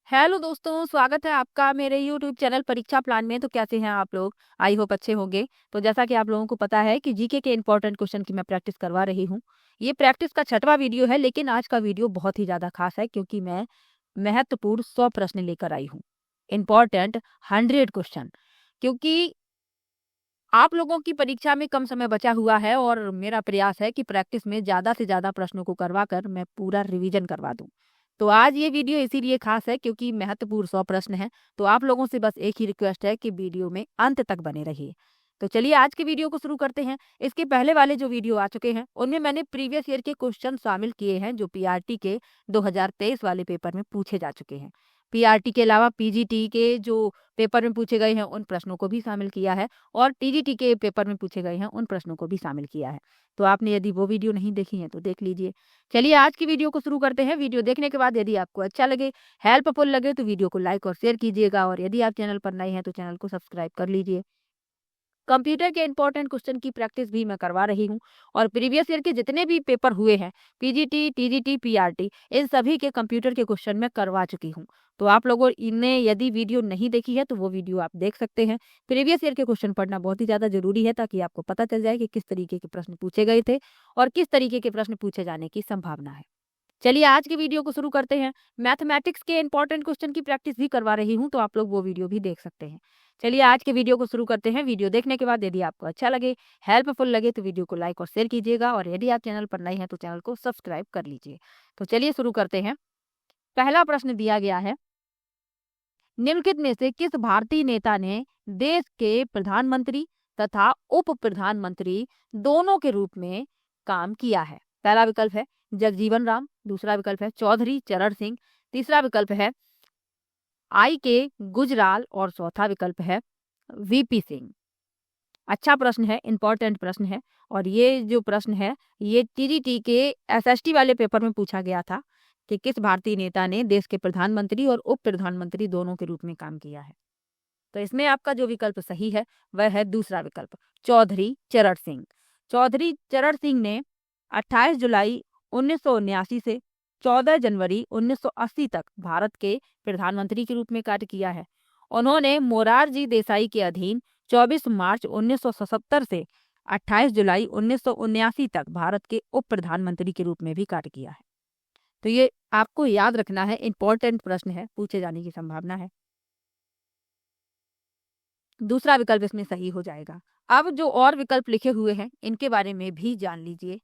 Hello दोस्तों, स्वागत है आपका मेरे यूट्यूब चैनल परीक्षा प्लान में। तो कैसे हैं आप लोग? आई होप अच्छे होंगे। तो जैसा कि आप लोगों को पता है कि जीके के इंपॉर्टेंट क्वेश्चन की मैं प्रैक्टिस करवा रही हूँ। ये प्रैक्टिस का 6वां वीडियो है, लेकिन आज का वीडियो बहुत ही ज़्यादा खास है क्योंकि मैं महत्वपूर्ण 100 प्रश्न लेकर आई हूँ। इम्पॉर्टेंट 100 क्वेश्चन, क्योंकि आप लोगों की परीक्षा में कम समय बचा हुआ है और मेरा प्रयास है कि प्रैक्टिस में ज़्यादा से ज़्यादा प्रश्नों को करवा कर मैं पूरा रिवीजन करवा दूं। तो आज ये वीडियो इसीलिए खास है क्योंकि महत्वपूर्ण 100 प्रश्न हैं। तो आप लोगों से बस एक ही रिक्वेस्ट है कि वीडियो में अंत तक बने रहिए। तो चलिए आज के वीडियो को शुरू करते हैं। इसके पहले वाले जो वीडियो आ चुके हैं उनमें मैंने प्रीवियस ईयर के क्वेश्चन शामिल किए हैं जो पीआरटी के 2023 वाले पेपर में पूछे जा चुके हैं। पीआरटी के अलावा पीजीटी के जो पेपर में पूछे गए हैं उन प्रश्नों को भी शामिल किया है और टीजीटी के पेपर में पूछे गए हैं उन प्रश्नों को भी शामिल किया है। तो आपने यदि वो वीडियो नहीं देखी है तो देख लीजिए। चलिए आज की वीडियो को शुरू करते हैं। वीडियो देखने के बाद यदि आपको अच्छा लगे, हेल्पफुल लगे तो वीडियो को लाइक और शेयर कीजिएगा और यदि आप चैनल पर नए हैं तो चैनल को सब्सक्राइब कर लीजिए। कंप्यूटर के इंपॉर्टेंट क्वेश्चन की प्रैक्टिस भी मैं करवा रही हूँ और प्रीवियस ईयर के जितने भी पेपर हुए हैं, पीजीटी, टीजीटी, पीआरटी, इन सभी के कंप्यूटर के क्वेश्चन मैं करवा चुकी हूँ। तो आप लोगों ने यदि वीडियो नहीं देखी है तो वो वीडियो आप देख सकते हैं। प्रीवियस ईयर के क्वेश्चन पढ़ना बहुत ही ज़्यादा जरूरी है ताकि आपको पता चल जाए कि किस तरीके के प्रश्न पूछे गए थे और किस तरीके के प्रश्न पूछे जाने की संभावना है। चलिए आज के वीडियो को शुरू करते हैं। मैथमेटिक्स के इंपॉर्टेंट क्वेश्चन की प्रैक्टिस भी करवा रही हूँ, तो आप लोग वो वीडियो भी देख सकते हैं। चलिए आज के वीडियो को शुरू करते हैं। वीडियो देखने के बाद यदि आपको अच्छा लगे, हेल्पफुल लगे तो वीडियो को लाइक और शेयर कीजिएगा और यदि आप चैनल पर नए हैं तो चैनल को सब्सक्राइब कर लीजिए। तो चलिए शुरू करते हैं। पहला प्रश्न दिया गया है, निम्नलिखित में से किस भारतीय नेता ने देश के प्रधानमंत्री तथा उप प्रधानमंत्री दोनों के रूप में काम किया है? पहला विकल्प है जगजीवन राम, दूसरा विकल्प है चौधरी चरण सिंह, तीसरा विकल्प है आई के गुजराल और चौथा विकल्प है वीपी सिंह। अच्छा प्रश्न है, इंपॉर्टेंट प्रश्न है और ये जो प्रश्न है ये टीजीटी के एसएसटी वाले पेपर में पूछा गया था कि किस भारतीय नेता ने देश के प्रधानमंत्री और उप प्रधानमंत्री दोनों के रूप में काम किया है। तो इसमें आपका जो विकल्प सही है वह है दूसरा विकल्प, चौधरी चरण सिंह। चौधरी चरण सिंह ने 28 जुलाई 1979 से 14 जनवरी 1980 तक भारत के प्रधानमंत्री के रूप में कार्य किया है। उन्होंने मोरारजी देसाई के अधीन 24 मार्च 1977 से 28 जुलाई 1979 तक भारत के उप प्रधानमंत्री के रूप में भी कार्य किया है। तो ये आपको याद रखना है, इंपॉर्टेंट प्रश्न है, पूछे जाने की संभावना है। दूसरा विकल्प इसमें सही हो जाएगा। अब जो और विकल्प लिखे हुए हैं इनके बारे में भी जान लीजिए।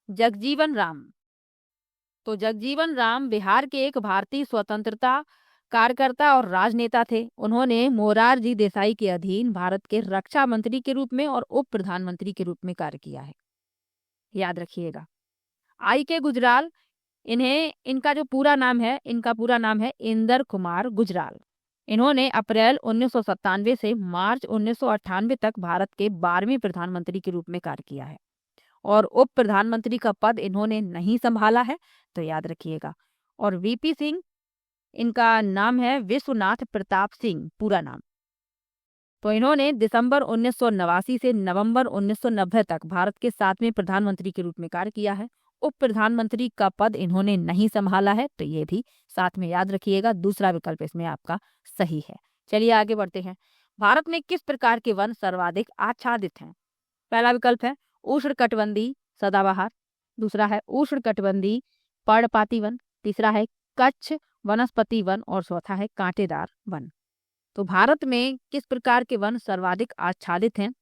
जगजीवन राम, तो जगजीवन राम बिहार के एक भारतीय स्वतंत्रता कार्यकर्ता और राजनेता थे। उन्होंने मोरारजी देसाई के अधीन भारत के रक्षा मंत्री के रूप में और उप प्रधानमंत्री के रूप में कार्य किया है, याद रखिएगा। आई के गुजराल, इनका जो पूरा नाम है, इनका पूरा नाम है इंदर कुमार गुजराल। इन्होंने अप्रैल 1997 से मार्च 1998 तक भारत के 12वें प्रधानमंत्री के रूप में कार्य किया है और उप प्रधानमंत्री का पद इन्होंने नहीं संभाला है, तो याद रखिएगा। और वीपी सिंह, इनका नाम है विश्वनाथ प्रताप सिंह पूरा नाम। तो इन्होंने दिसंबर 1989 से नवंबर 1990 तक भारत के 7वें प्रधानमंत्री के रूप में कार्य किया है। उप प्रधानमंत्री का पद इन्होंने नहीं संभाला है, तो ये भी साथ में याद रखिएगा। दूसरा विकल्प इसमें आपका सही है। चलिए आगे बढ़ते हैं। भारत में किस प्रकार के वन सर्वाधिक आच्छादित हैं? पहला विकल्प है उष्णकटिबंधीय सदाबहार, दूसरा है उष्णकटिबंधीय पर्णपाती वन, तीसरा है कच्छ वनस्पति वन और चौथा है कांटेदार वन। तो भारत में किस प्रकार के वन सर्वाधिक आच्छादित हैं?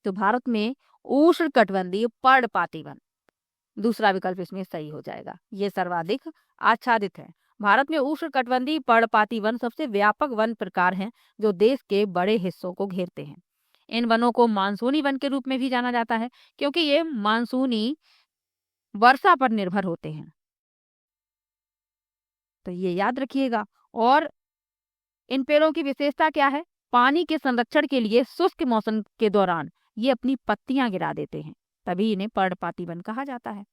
तो भारत में उष्णकटिबंधीय पर्णपाती वन, दूसरा विकल्प इसमें सही हो जाएगा। ये सर्वाधिक आच्छादित है। भारत में उष्णकटिबंधीय पर्णपाती वन सबसे व्यापक वन प्रकार हैं जो देश के बड़े हिस्सों को घेरते हैं। इन वनों को मानसूनी वन के रूप में भी जाना जाता है क्योंकि ये मानसूनी वर्षा पर निर्भर होते हैं, तो ये याद रखिएगा। और इन पेड़ों की विशेषता क्या है? पानी के संरक्षण के लिए शुष्क मौसम के दौरान ये अपनी पत्तियां गिरा देते हैं, तभी इन्हें पर्णपाती वन कहा जाता है।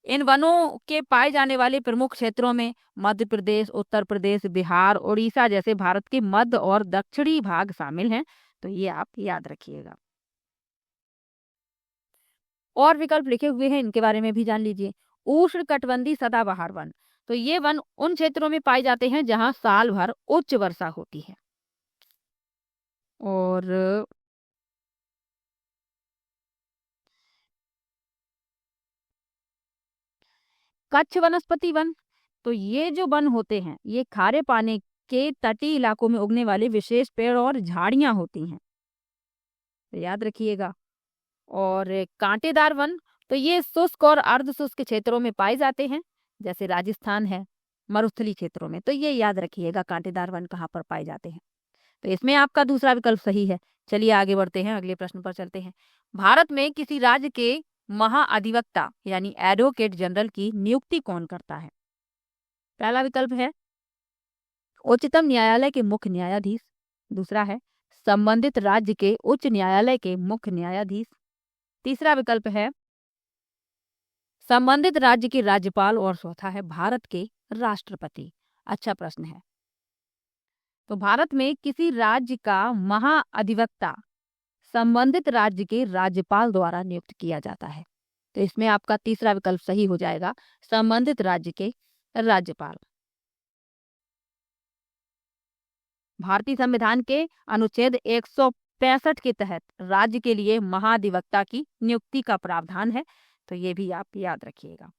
इन वनों के पाए जाने वाले प्रमुख क्षेत्रों में मध्य प्रदेश, उत्तर प्रदेश, बिहार, उड़ीसा जैसे भारत के मध्य और दक्षिणी भाग शामिल हैं, तो ये आप याद रखिएगा। और विकल्प लिखे हुए हैं, इनके बारे में भी जान लीजिए। उष्णकटिबंधीय सदाबहार वन, तो ये वन उन क्षेत्रों में पाए जाते हैं जहां साल भर उच्च वर्षा होती है। और कच्छ वनस्पति वन, तो ये जो वन होते हैं ये खारे पानी के तटीय इलाकों में उगने वाले विशेष पेड़ और झाड़ियां होती हैं, तो याद रखिएगा। और कांटेदार वन, तो ये शुष्क और अर्ध शुष्क क्षेत्रों में पाए जाते हैं, जैसे राजस्थान है, मरुस्थलीय क्षेत्रों में। तो ये याद रखिएगा कांटेदार वन कहाँ पर पाए जाते हैं। तो इसमें आपका दूसरा विकल्प सही है। चलिए आगे बढ़ते हैं, अगले प्रश्न पर चलते हैं। भारत में किसी राज्य के महाअधिवक्ता यानी एडवोकेट जनरल की नियुक्ति कौन करता है? पहला विकल्प है उच्चतम न्यायालय के मुख्य न्यायाधीश। दूसरा है संबंधित राज्य के उच्च न्यायालय के मुख्य न्यायाधीश। तीसरा विकल्प है संबंधित राज्य के राज्यपाल। और चौथा है भारत के राष्ट्रपति। अच्छा प्रश्न है। तो भारत में किसी राज्य का महाअधिवक्ता संबंधित राज्य के राज्यपाल द्वारा नियुक्त किया जाता है। तो इसमें आपका तीसरा विकल्प सही हो जाएगा, संबंधित राज्य के राज्यपाल। भारतीय संविधान के अनुच्छेद 165 के तहत राज्य के लिए महाधिवक्ता की नियुक्ति का प्रावधान है, तो ये भी आप याद रखिएगा।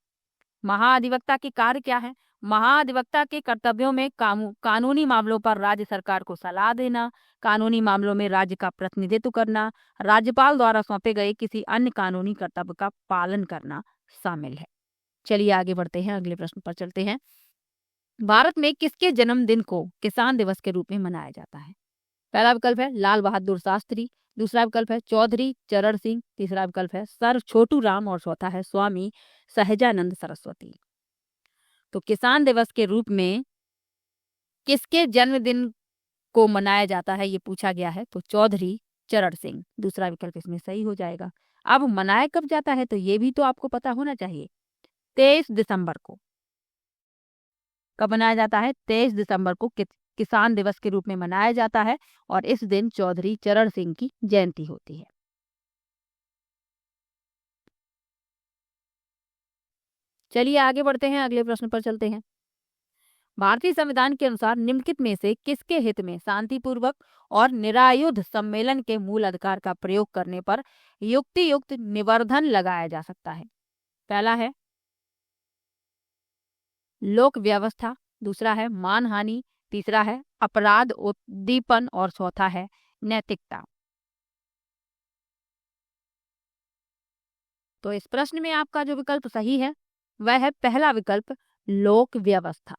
महाधिवक्ता के कार्य क्या है? महाधिवक्ता के कर्तव्यों में कानूनी मामलों पर राज्य सरकार को सलाह देना, कानूनी मामलों में राज्य का प्रतिनिधित्व करना, राज्यपाल द्वारा सौंपे गए किसी अन्य कानूनी कर्तव्य का पालन करना शामिल है। चलिए आगे बढ़ते हैं, अगले प्रश्न पर चलते हैं। भारत में किसके जन्मदिन को किसान दिवस के रूप में मनाया जाता है? पहला विकल्प है लाल बहादुर शास्त्री। दूसरा विकल्प है चौधरी चरण सिंह। तीसरा विकल्प है सर छोटू राम। और चौथा है स्वामी सहजानंद सरस्वती। तो किसान दिवस के रूप में किसके जन्मदिन को मनाया जाता है ये पूछा गया है, तो चौधरी चरण सिंह। दूसरा विकल्प इसमें सही हो जाएगा। अब मनाया कब जाता है तो ये भी तो आपको पता होना चाहिए। 23 दिसंबर को। कब मनाया जाता है? 23 दिसंबर को किसान दिवस के रूप में मनाया जाता है और इस दिन चौधरी चरण सिंह की जयंती होती है। चलिए आगे बढ़ते हैं, अगले प्रश्न पर चलते हैं। भारतीय संविधान के अनुसार निम्नलिखित में से किसके हित में शांतिपूर्वक और निरायुध सम्मेलन के मूल अधिकार का प्रयोग करने पर युक्तियुक्त निवर्धन लगाया जा सकता है? पहला है लोक व्यवस्था। दूसरा है मानहानि। तीसरा है अपराध उद्दीपन। और चौथा है नैतिकता। तो इस प्रश्न में आपका जो विकल्प सही है वह है पहला विकल्प लोक व्यवस्था।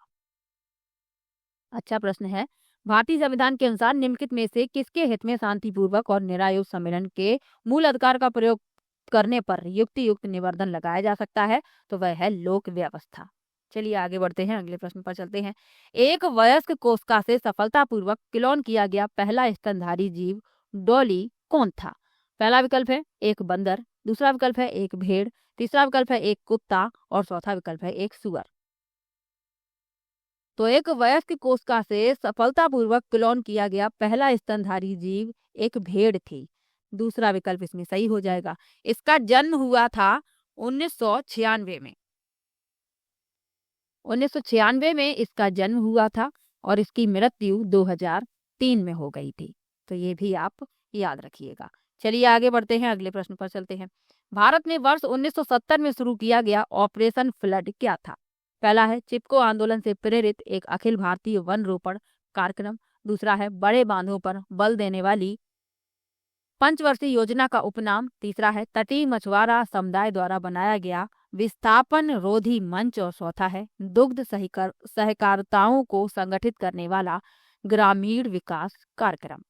अच्छा प्रश्न है। भारतीय संविधान के अनुसार निम्नलिखित में से किसके हित में शांतिपूर्वक और निरायुध सम्मेलन के मूल अधिकार का प्रयोग करने पर युक्तियुक्त निवर्धन लगाया जा सकता है? तो वह है लोक व्यवस्था। चलिए आगे बढ़ते हैं, अगले प्रश्न पर चलते हैं। एक वयस्क कोशिका से सफलतापूर्वक क्लोन किया गया पहला स्तनधारी जीव डॉली कौन था? पहला विकल्प है एक बंदर। दूसरा विकल्प है एक भेड़। तीसरा विकल्प है एक कुत्ता। और चौथा विकल्प है एक सुअर। तो एक वयस्क कोशिका से सफलतापूर्वक क्लोन किया गया पहला स्तनधारी जीव एक भेड़ थी। दूसरा विकल्प इसमें सही हो जाएगा। इसका जन्म हुआ था 1996 में। 1996 में इसका जन्म हुआ था और इसकी मृत्यु 2003 में हो गई थी। तो ये भी आप याद रखिएगा। चलिए आगे बढ़ते हैं, अगले प्रश्न पर चलते हैं। भारत में वर्ष 1970 में शुरू किया गया ऑपरेशन फ्लड क्या था? पहला है चिपको आंदोलन से प्रेरित एक अखिल भारतीय वन रोपण कार्यक्रम। दूसरा है बड़े बांधों पर बल देने वाली पंचवर्षीय योजना का उपनाम। तीसरा है तटीय मछुआरा समुदाय द्वारा बनाया गया विस्थापन रोधी मंच। और चौथा है दुग्ध सहकारिताओं को संगठित करने वाला ग्रामीण विकास कार्यक्रम।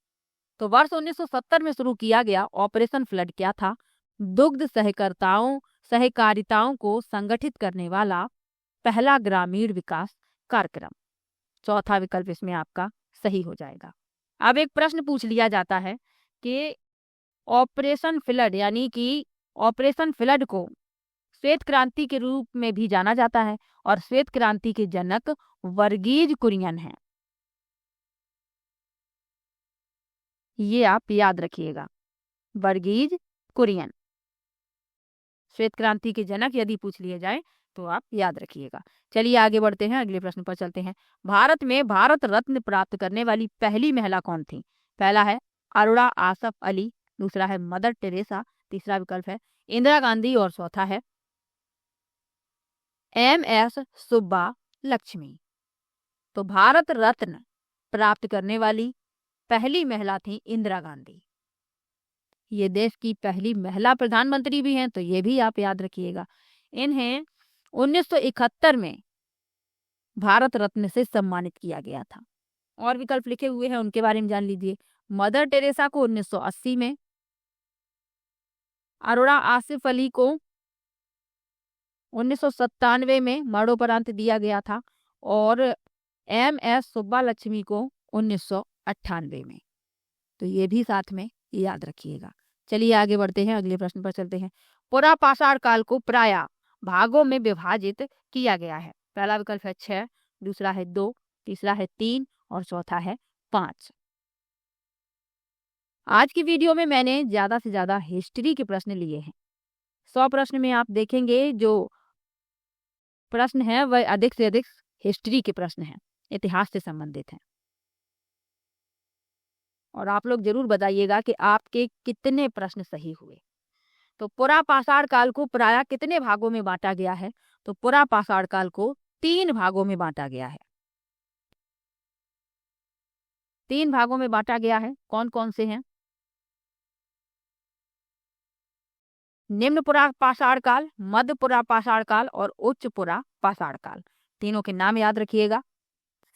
तो वर्ष 1970 में शुरू किया गया ऑपरेशन फ्लड क्या था? दुग्ध सहकारिताओं को संगठित करने वाला पहला ग्रामीण विकास कार्यक्रम। चौथा विकल्प इसमें आपका सही हो जाएगा। अब एक प्रश्न पूछ लिया जाता है कि ऑपरेशन फ्लड यानी कि ऑपरेशन फ्लड को श्वेत क्रांति के रूप में भी जाना जाता है और श्वेत क्रांति के जनक वर्गीज कुरियन हैं। ये आप याद रखिएगा, वर्गीज कुरियन। श्वेत क्रांति के जनक यदि पूछ लिए जाए तो आप याद रखिएगा। चलिए आगे बढ़ते हैं, अगले प्रश्न पर चलते हैं। भारत में भारत रत्न प्राप्त करने वाली पहली महिला कौन थी? पहला है अरुणा आसफ अली, दूसरा है मदर टेरेसा, तीसरा विकल्प है इंदिरा गांधी और चौथा है MS सुब्बा लक्ष्मी। तो भारत रत्न प्राप्त करने वाली पहली महिला थी इंदिरा गांधी। ये देश की पहली महिला प्रधानमंत्री भी हैं, तो ये भी आप याद रखिएगा। इन्हें 1971 में भारत रत्न से सम्मानित किया गया था। और विकल्प लिखे हुए हैं, उनके बारे में जान लीजिए। मदर टेरेसा को 1980 में, अरोड़ा आसिफ अली को 1997 में मरणोपरांत दिया गया था और MS सुब्बा लक्ष्मी को 1998 में। तो ये भी साथ में याद रखिएगा। चलिए आगे बढ़ते हैं, अगले प्रश्न पर चलते हैं। पुरा पाषाण काल को प्रायः भागों में विभाजित किया गया है। पहला विकल्प है 6, दूसरा है 2, तीसरा है 3 और चौथा है 5। आज की वीडियो में मैंने ज्यादा से ज्यादा हिस्ट्री के प्रश्न लिए हैं। 100 प्रश्न में आप देखेंगे जो प्रश्न है वह अधिक से अधिक हिस्ट्री के प्रश्न हैं, इतिहास से संबंधित हैं। और आप लोग जरूर बताइएगा कि आपके कितने प्रश्न सही हुए। तो पुरा पाषाण काल को प्रायः कितने भागों में बांटा गया है? तो पुरा पाषाण काल को 3 भागों में बांटा गया है। 3 भागों में बांटा गया है। कौन कौन से हैं? निम्न पुरा पाषाण काल, मध्य पुरा पाषाण काल और उच्च पुरा पाषाण काल। तीनों के नाम याद रखिएगा।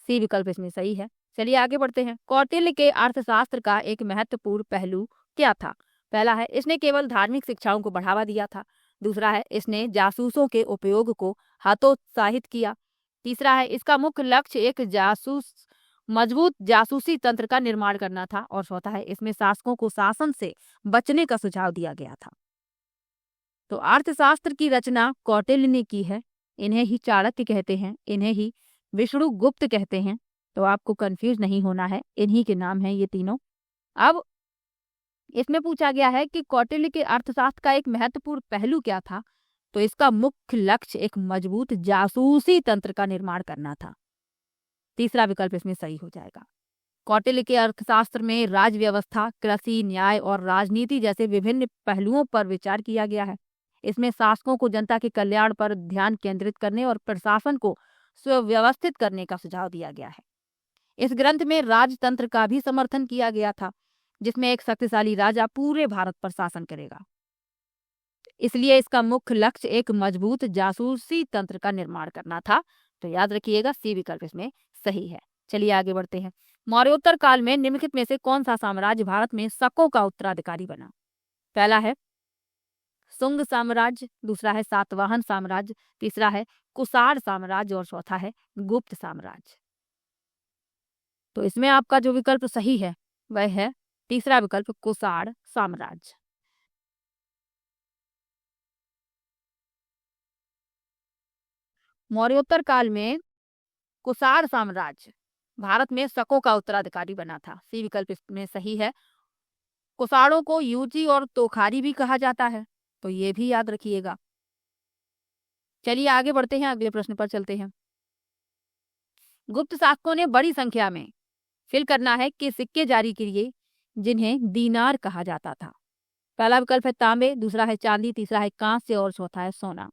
सी विकल्प इसमें सही है। चलिए आगे बढ़ते हैं। कौटिल्य के अर्थशास्त्र का एक महत्वपूर्ण पहलू क्या था? पहला है इसने केवल धार्मिक शिक्षाओं को बढ़ावा दिया था। दूसरा है इसने जासूसों के उपयोग को हतोत्साहित किया। तीसरा है इसका मुख्य लक्ष्य एक मजबूत जासूसी तंत्र का निर्माण करना था। और चौथा है इसमें शासकों को शासन से बचने का सुझाव दिया गया था। तो अर्थशास्त्र की रचना कौटिल्य ने की है। इन्हें ही चाणक्य कहते हैं, इन्हें ही विष्णुगुप्त कहते हैं। तो आपको कंफ्यूज नहीं होना है, इन्हीं के नाम हैं ये तीनों। अब इसमें पूछा गया है कि कौटिल्य के अर्थशास्त्र का एक महत्वपूर्ण पहलू क्या था? तो इसका मुख्य लक्ष्य एक मजबूत जासूसी तंत्र का निर्माण करना था। तीसरा विकल्प इसमें सही हो जाएगा। कौटिल्य के अर्थशास्त्र में राज व्यवस्था, कृषि, न्याय और राजनीति जैसे विभिन्न पहलुओं पर विचार किया गया है। इसमें शासकों को जनता के कल्याण पर ध्यान केंद्रित करने और प्रशासन को सुव्यवस्थित करने का सुझाव दिया गया है। इस ग्रंथ में राजतंत्र का भी समर्थन किया गया था, जिसमें एक शक्तिशाली राजा पूरे भारत पर शासन करेगा। इसलिए इसका मुख्य लक्ष्य एक मजबूत जासूसी तंत्र का निर्माण करना था। तो याद रखिएगा, सी विकल्प इसमें सही है। चलिए आगे बढ़ते हैं। मौर्योत्तर काल में निम्नलिखित में से कौन सा साम्राज्य भारत में शकों का उत्तराधिकारी बना? पहला है शुंग साम्राज्य, दूसरा है सातवाहन साम्राज्य, तीसरा है कुषाण साम्राज्य और चौथा है गुप्त साम्राज्य। तो इसमें आपका जो विकल्प सही है वह है तीसरा विकल्प, कुषाण साम्राज्य। मौर्योत्तर काल में कुषाण साम्राज्य भारत में शकों का उत्तराधिकारी बना था। सी विकल्प इसमें सही है। कुषाणों को यूजी और तोखारी भी कहा जाता है, तो ये भी याद रखिएगा। चलिए आगे बढ़ते हैं, अगले प्रश्न पर चलते हैं। गुप्त शासकों ने बड़ी संख्या में फिल करना है कि सिक्के जारी किए जिन्हें दीनार कहा जाता था। पहला विकल्प है तांबे, दूसरा है चांदी, तीसरा है कांस्य और चौथा है सोना।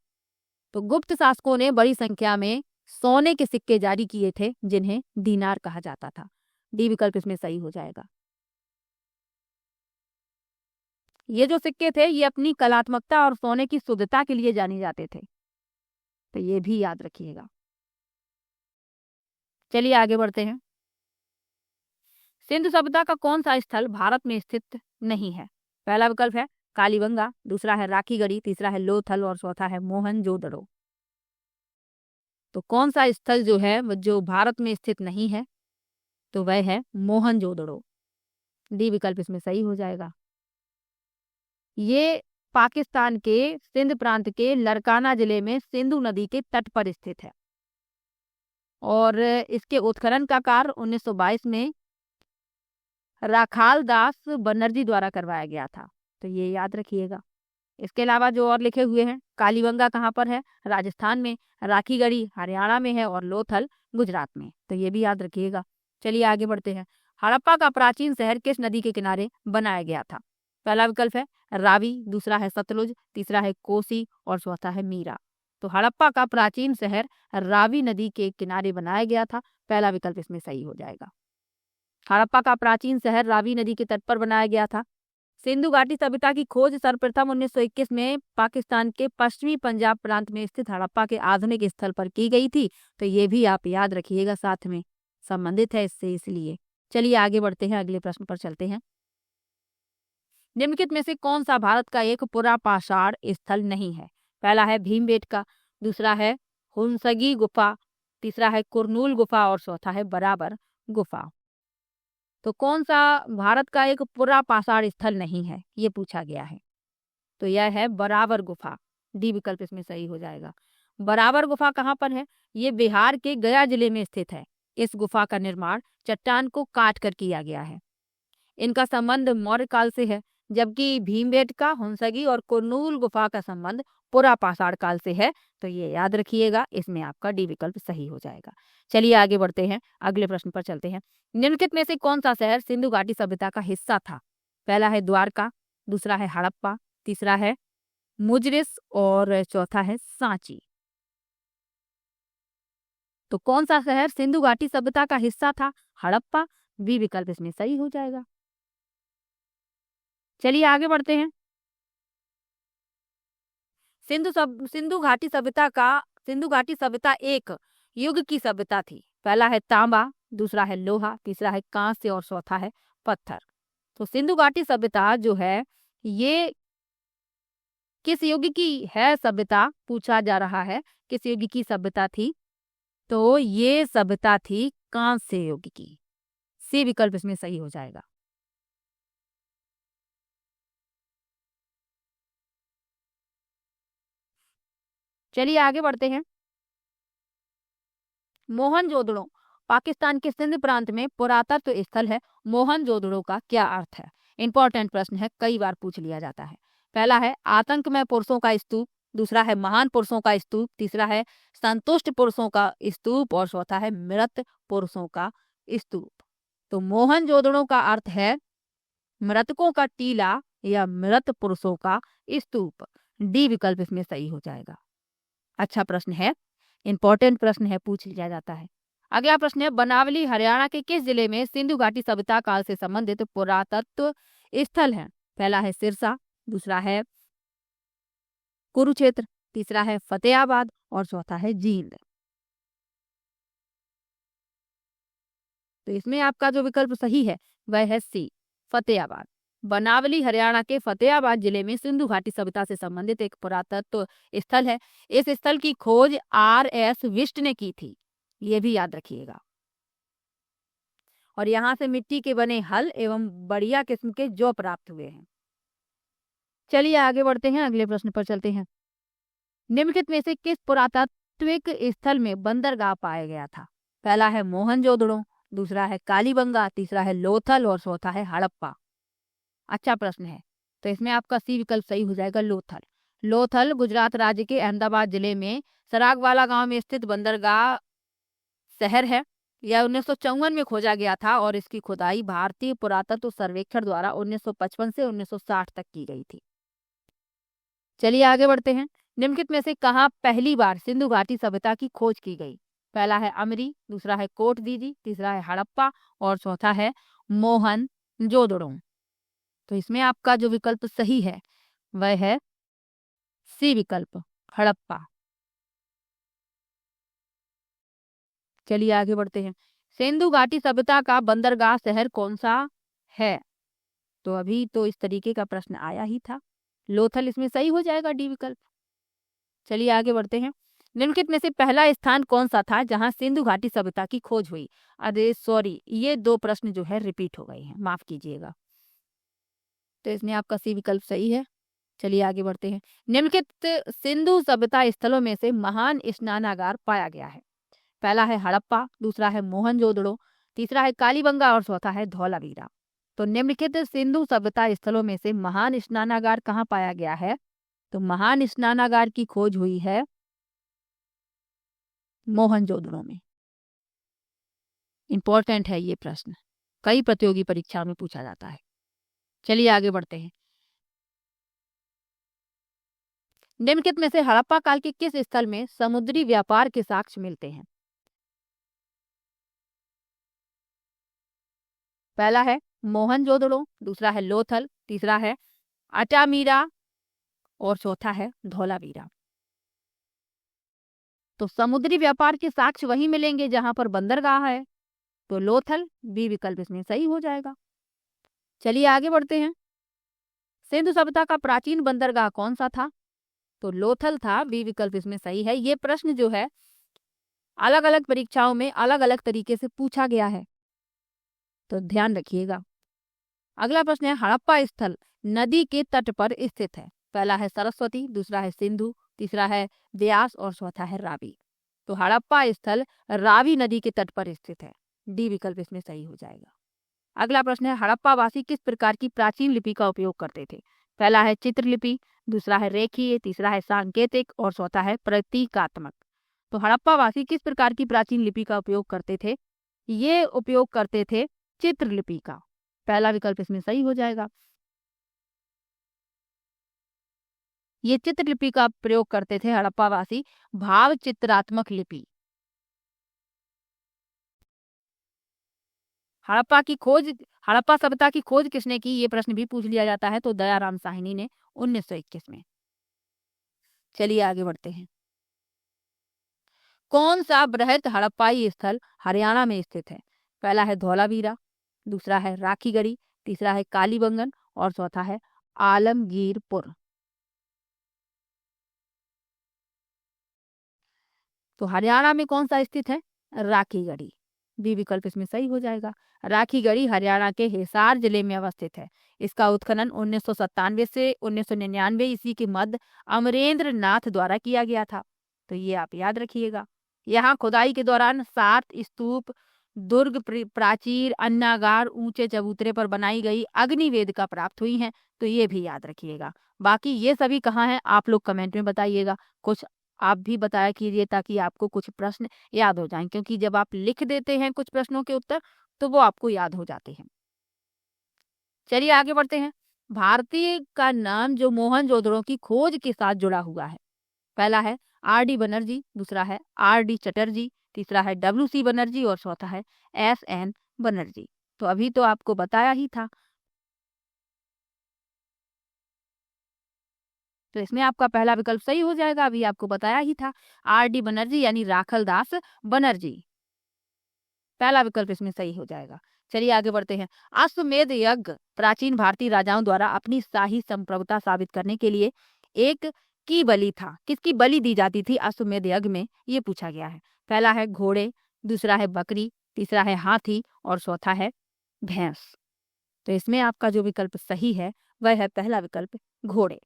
तो गुप्त शासकों ने बड़ी संख्या में सोने के सिक्के जारी किए थे जिन्हें दीनार कहा जाता था। डी विकल्प इसमें सही हो जाएगा। ये जो सिक्के थे ये अपनी कलात्मकता और सोने की शुद्धता के लिए जाने जाते थे, तो ये भी याद रखिएगा। चलिए आगे बढ़ते हैं। सिंधु सभ्यता का कौन सा स्थल भारत में स्थित नहीं है? पहला विकल्प है कालीबंगा, दूसरा है राखीगढ़ी, तीसरा है लोथल और चौथा है मोहनजोदड़ो। तो कौन सा स्थल जो है वो जो भारत में स्थित नहीं है? तो वह है मोहनजोदड़ो। डी विकल्प इसमें सही हो जाएगा। ये पाकिस्तान के सिंध प्रांत के लरकाना जिले में सिंधु नदी के तट पर स्थित है और इसके उत्खनन का कार्य 1922 में राखाल दास बनर्जी द्वारा करवाया गया था। तो ये याद रखिएगा। इसके अलावा जो और लिखे हुए हैं, कालीबंगा कहाँ पर है? राजस्थान में, राखीगढ़ी हरियाणा में है और लोथल गुजरात में। तो ये भी याद रखिएगा। चलिए आगे बढ़ते हैं। हड़प्पा का प्राचीन शहर किस नदी के किनारे बनाया गया था? पहला विकल्प है रावी, दूसरा है सतलुज, तीसरा है कोसी और चौथा है मीरा। तो हड़प्पा का प्राचीन शहर रावी नदी के किनारे बनाया गया था। पहला विकल्प इसमें सही हो जाएगा। हड़प्पा का प्राचीन शहर रावी नदी के तट पर बनाया गया था। सिंधु घाटी सभ्यता की खोज सर्वप्रथम 1921 में पाकिस्तान के पश्चिमी पंजाब प्रांत में स्थित हड़प्पा के आधुनिक स्थल पर की गई थी। तो ये भी आप याद रखिएगा, साथ में संबंधित है इससे, इसलिए। चलिए आगे बढ़ते हैं, अगले प्रश्न पर चलते हैं। निम्नलिखित में से कौन सा भारत का एक पुरापाषाण स्थल नहीं है? पहला है भीमबेटका, दूसरा है हुंसगी गुफा, तीसरा है कुरनूल गुफा और चौथा है बराबर गुफा। तो कौन सा भारत का एक पुरापाषाण स्थल नहीं है, ये पूछा गया है। तो यह है बराबर गुफा। डी विकल्प इसमें सही हो जाएगा। बराबर गुफा कहाँ पर है? ये बिहार के गया जिले में स्थित है। इस गुफा का निर्माण चट्टान को काट कर किया गया है। इनका संबंध मौर्य काल से है, जबकि भीमबेटका, हुंसगी और कुरनूल गुफा का संबंध पुरापाषाण काल से है। तो ये याद रखिएगा, इसमें आपका डी विकल्प सही हो जाएगा। चलिए आगे बढ़ते हैं, अगले प्रश्न पर चलते हैं। निम्नलिखित में से कौन सा शहर सिंधु घाटी सभ्यता का हिस्सा था? पहला है द्वारका, दूसरा है हड़प्पा, तीसरा है मुजरिस और चौथा है सांची। तो कौन सा शहर सिंधु घाटी सभ्यता का हिस्सा था? हड़प्पा। बी विकल्प इसमें सही हो जाएगा। चलिए आगे बढ़ते हैं। सिंधु घाटी सभ्यता एक युग की सभ्यता थी। पहला है तांबा, दूसरा है लोहा, तीसरा है कांस्य और चौथा है पत्थर। तो सिंधु घाटी सभ्यता जो है ये किस युग की है सभ्यता, पूछा जा रहा है, किस युग की सभ्यता थी? तो ये सभ्यता थी कांस्य युग की। सी विकल्प इसमें सही हो जाएगा। चलिए आगे बढ़ते हैं। मोहनजोदड़ो पाकिस्तान के सिंध प्रांत में पुरातत्व स्थल है। मोहनजोदड़ो का क्या अर्थ है? इंपॉर्टेंट प्रश्न है, कई बार पूछ लिया जाता है। पहला है आतंकमय पुरुषों का स्तूप, दूसरा है महान पुरुषों का स्तूप, तीसरा है संतुष्ट पुरुषों का स्तूप और चौथा है मृत पुरुषों का स्तूप। तो मोहनजोदड़ो का अर्थ है मृतकों का टीला या मृत पुरुषों का स्तूप। डी विकल्प इसमें सही हो जाएगा। अच्छा प्रश्न है, इंपॉर्टेंट प्रश्न है, पूछ लिया जाता है। अगला प्रश्न है बनावली हरियाणा के किस जिले में सिंधु घाटी सभ्यता काल से संबंधित पुरातत्व स्थल है? पहला है सिरसा, दूसरा है कुरुक्षेत्र, तीसरा है फतेहाबाद और चौथा है जींद। तो इसमें आपका जो विकल्प सही है वह है सी, फतेहाबाद। बनावली हरियाणा के फतेहाबाद जिले में सिंधु घाटी सभ्यता से संबंधित एक पुरातत्व स्थल है। इस स्थल की खोज R.S. विष्ट ने की थी, ये भी याद रखिएगा। और यहाँ से मिट्टी के बने हल एवं बढ़िया किस्म के जौ प्राप्त हुए हैं। चलिए आगे बढ़ते हैं, अगले प्रश्न पर चलते हैं। निम्नलिखित में से किस पुरातात्विक स्थल में बंदरगाह पाया गया था? पहला है मोहनजोदड़ो, दूसरा है कालीबंगा, तीसरा है लोथल और चौथा है हड़प्पा। अच्छा प्रश्न है, तो इसमें आपका सी विकल्प सही हो जाएगा, लोथल। लोथल गुजरात राज्य के अहमदाबाद जिले में सरागवाला गांव में स्थित बंदरगाह शहर है। यह 1954 में खोजा गया था और इसकी खुदाई भारतीय पुरातत्व सर्वेक्षण द्वारा 1955 से 1960 तक की गई थी। चलिए आगे बढ़ते हैं। निम्नलिखित में से कहाँ पहली बार सिंधु घाटी सभ्यता की खोज की गई? पहला है अमरी, दूसरा है कोटदीजी, तीसरा है हड़प्पा और चौथा है मोहनजोदड़ो। तो इसमें आपका जो विकल्प सही है वह है सी विकल्प, हड़प्पा। चलिए आगे बढ़ते हैं। सिंधु घाटी सभ्यता का बंदरगाह शहर कौन सा है? तो अभी तो इस तरीके का प्रश्न आया ही था, लोथल इसमें सही हो जाएगा, डी विकल्प। चलिए आगे बढ़ते हैं। निम्नलिखित में से पहला स्थान कौन सा था जहां सिंधु घाटी सभ्यता की खोज हुई? अरे सॉरी, ये दो प्रश्न जो है रिपीट हो गए हैं, माफ कीजिएगा। तो इसमें आपका सी विकल्प सही है। चलिए आगे बढ़ते हैं। निम्नलिखित सिंधु सभ्यता स्थलों में से महान स्नानागार पाया गया है। पहला है हड़प्पा, दूसरा है मोहनजोदड़ो, तीसरा है कालीबंगा और चौथा है धौलावीरा। तो निम्नलिखित सिंधु सभ्यता स्थलों में से महान स्नानागार कहाँ पाया गया है? तो महान स्नानागार की खोज हुई है मोहनजोदड़ो में। इंपॉर्टेंट है ये प्रश्न, कई प्रतियोगी परीक्षा में पूछा जाता है। चलिए आगे बढ़ते हैं। निम्नलिखित में से हड़प्पा काल के किस स्थल में समुद्री व्यापार के साक्ष्य मिलते हैं? पहला है मोहनजोदड़ो, दूसरा है लोथल, तीसरा है अटामीरा और चौथा है धौलावीरा। तो समुद्री व्यापार के साक्ष्य वहीं मिलेंगे जहां पर बंदरगाह है, तो लोथल बी विकल्प इसमें सही हो जाएगा। चलिए आगे बढ़ते हैं। सिंधु सभ्यता का प्राचीन बंदरगाह कौन सा था? तो लोथल था, बी विकल्प इसमें सही है। ये प्रश्न जो है अलग अलग परीक्षाओं में अलग अलग तरीके से पूछा गया है, तो ध्यान रखिएगा। अगला प्रश्न है हड़प्पा स्थल नदी के तट पर स्थित है। पहला है सरस्वती, दूसरा है सिंधु, तीसरा है व्यास और चौथा है रावी। तो हड़प्पा स्थल रावी नदी के तट पर स्थित है, डी विकल्प इसमें सही हो जाएगा। अगला प्रश्न है हड़प्पा वासी किस प्रकार की प्राचीन लिपि का उपयोग करते थे? पहला है चित्रलिपि, दूसरा है रेखीय, तीसरा है सांकेतिक और चौथा है प्रतीकात्मक। तो हड़प्पा वासी किस प्रकार की प्राचीन लिपि का उपयोग करते थे? ये उपयोग करते थे चित्रलिपि का, पहला विकल्प इसमें सही हो जाएगा। ये चित्रलिपि का प्रयोग करते थे हड़प्पा वासी, भाव चित्रात्मक लिपि। हड़प्पा सभ्यता की खोज किसने की? ये प्रश्न भी पूछ लिया जाता है, तो दयाराम साहनी ने 1921 में। चलिए आगे बढ़ते हैं। कौन सा बृहत हड़प्पाई स्थल हरियाणा में स्थित है? पहला है धौलावीरा, दूसरा है राखीगढ़ी, तीसरा है कालीबंगन और चौथा है आलमगीरपुर। तो हरियाणा में कौन सा स्थित है? राखीगढ़ी, बी विकल्प इसमें सही हो जाएगा। राखीगढ़ी हरियाणा के हिसार जिले में अवस्थित है। इसका उत्खनन 1997 से 1999 ईस्वी के मध्य अमरेंद्र नाथ द्वारा किया गया था, तो ये आप याद रखिएगा। यहाँ खुदाई के दौरान 7 स्तूप, दुर्ग, प्राचीर, अन्नागार, ऊंचे चबूतरे पर बनाई गई अग्निवेदिका प्राप्त हुई हैं, तो ये भी याद रखिएगा। बाकी ये सभी कहाँ हैं आप लोग कमेंट में बताइएगा। कुछ आप भी बताया कीजिए ताकि आपको कुछ प्रश्न याद हो जाएं, क्योंकि जब आप लिख देते हैं कुछ प्रश्नों के उत्तर तो वो आपको याद हो जाते हैं। चलिए आगे बढ़ते हैं। भारतीय का नाम जो मोहनजोदड़ो की खोज के साथ जुड़ा हुआ है, पहला है आर.डी. बनर्जी, दूसरा है आर.डी. चटर्जी, तीसरा है डब्ल्यू.सी. बनर्जी और चौथा है एस.एन. बनर्जी। तो अभी तो आपको बताया ही था, तो इसमें आपका पहला विकल्प सही हो जाएगा, अभी आपको बताया ही था। आर.डी. बनर्जी यानी राखल दास बनर्जी, पहला विकल्प इसमें सही हो जाएगा। चलिए आगे बढ़ते हैं। अश्वमेध यज्ञ प्राचीन भारतीय राजाओं द्वारा अपनी शाही संप्रभुता साबित करने के लिए एक की बलि था। किसकी बलि दी जाती थी अश्वमेध यज्ञ में? ये पूछा गया है। पहला है घोड़े, दूसरा है बकरी, तीसरा है हाथी और चौथा है भैंस। तो इसमें आपका जो विकल्प सही है वह है पहला विकल्प घोड़े।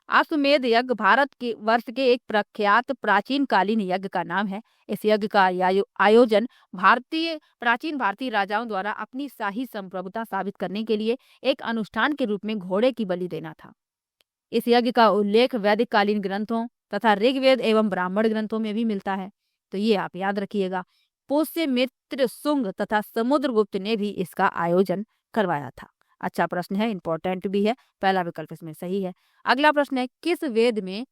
अश्वमेध यज्ञ भारत के वर्ष के एक प्रख्यात प्राचीन कालीन यज्ञ का नाम है। इस यज्ञ का आयोजन प्राचीन भारतीय राजाओं द्वारा अपनी शाही संप्रभुता साबित करने के लिए एक अनुष्ठान के रूप में घोड़े की बलि देना था। इस यज्ञ का उल्लेख वैदिक कालीन ग्रंथों तथा ऋग्वेद एवं ब्राह्मण ग्रंथों में भी मिलता है, तो ये आप याद रखिएगा। पुष्यमित्र शुंग तथा समुद्रगुप्त ने भी इसका आयोजन करवाया था। अच्छा प्रश्न है, इंपॉर्टेंट भी है, पहला विकल्प इसमें सही है। अगला प्रश्न है किस वेद में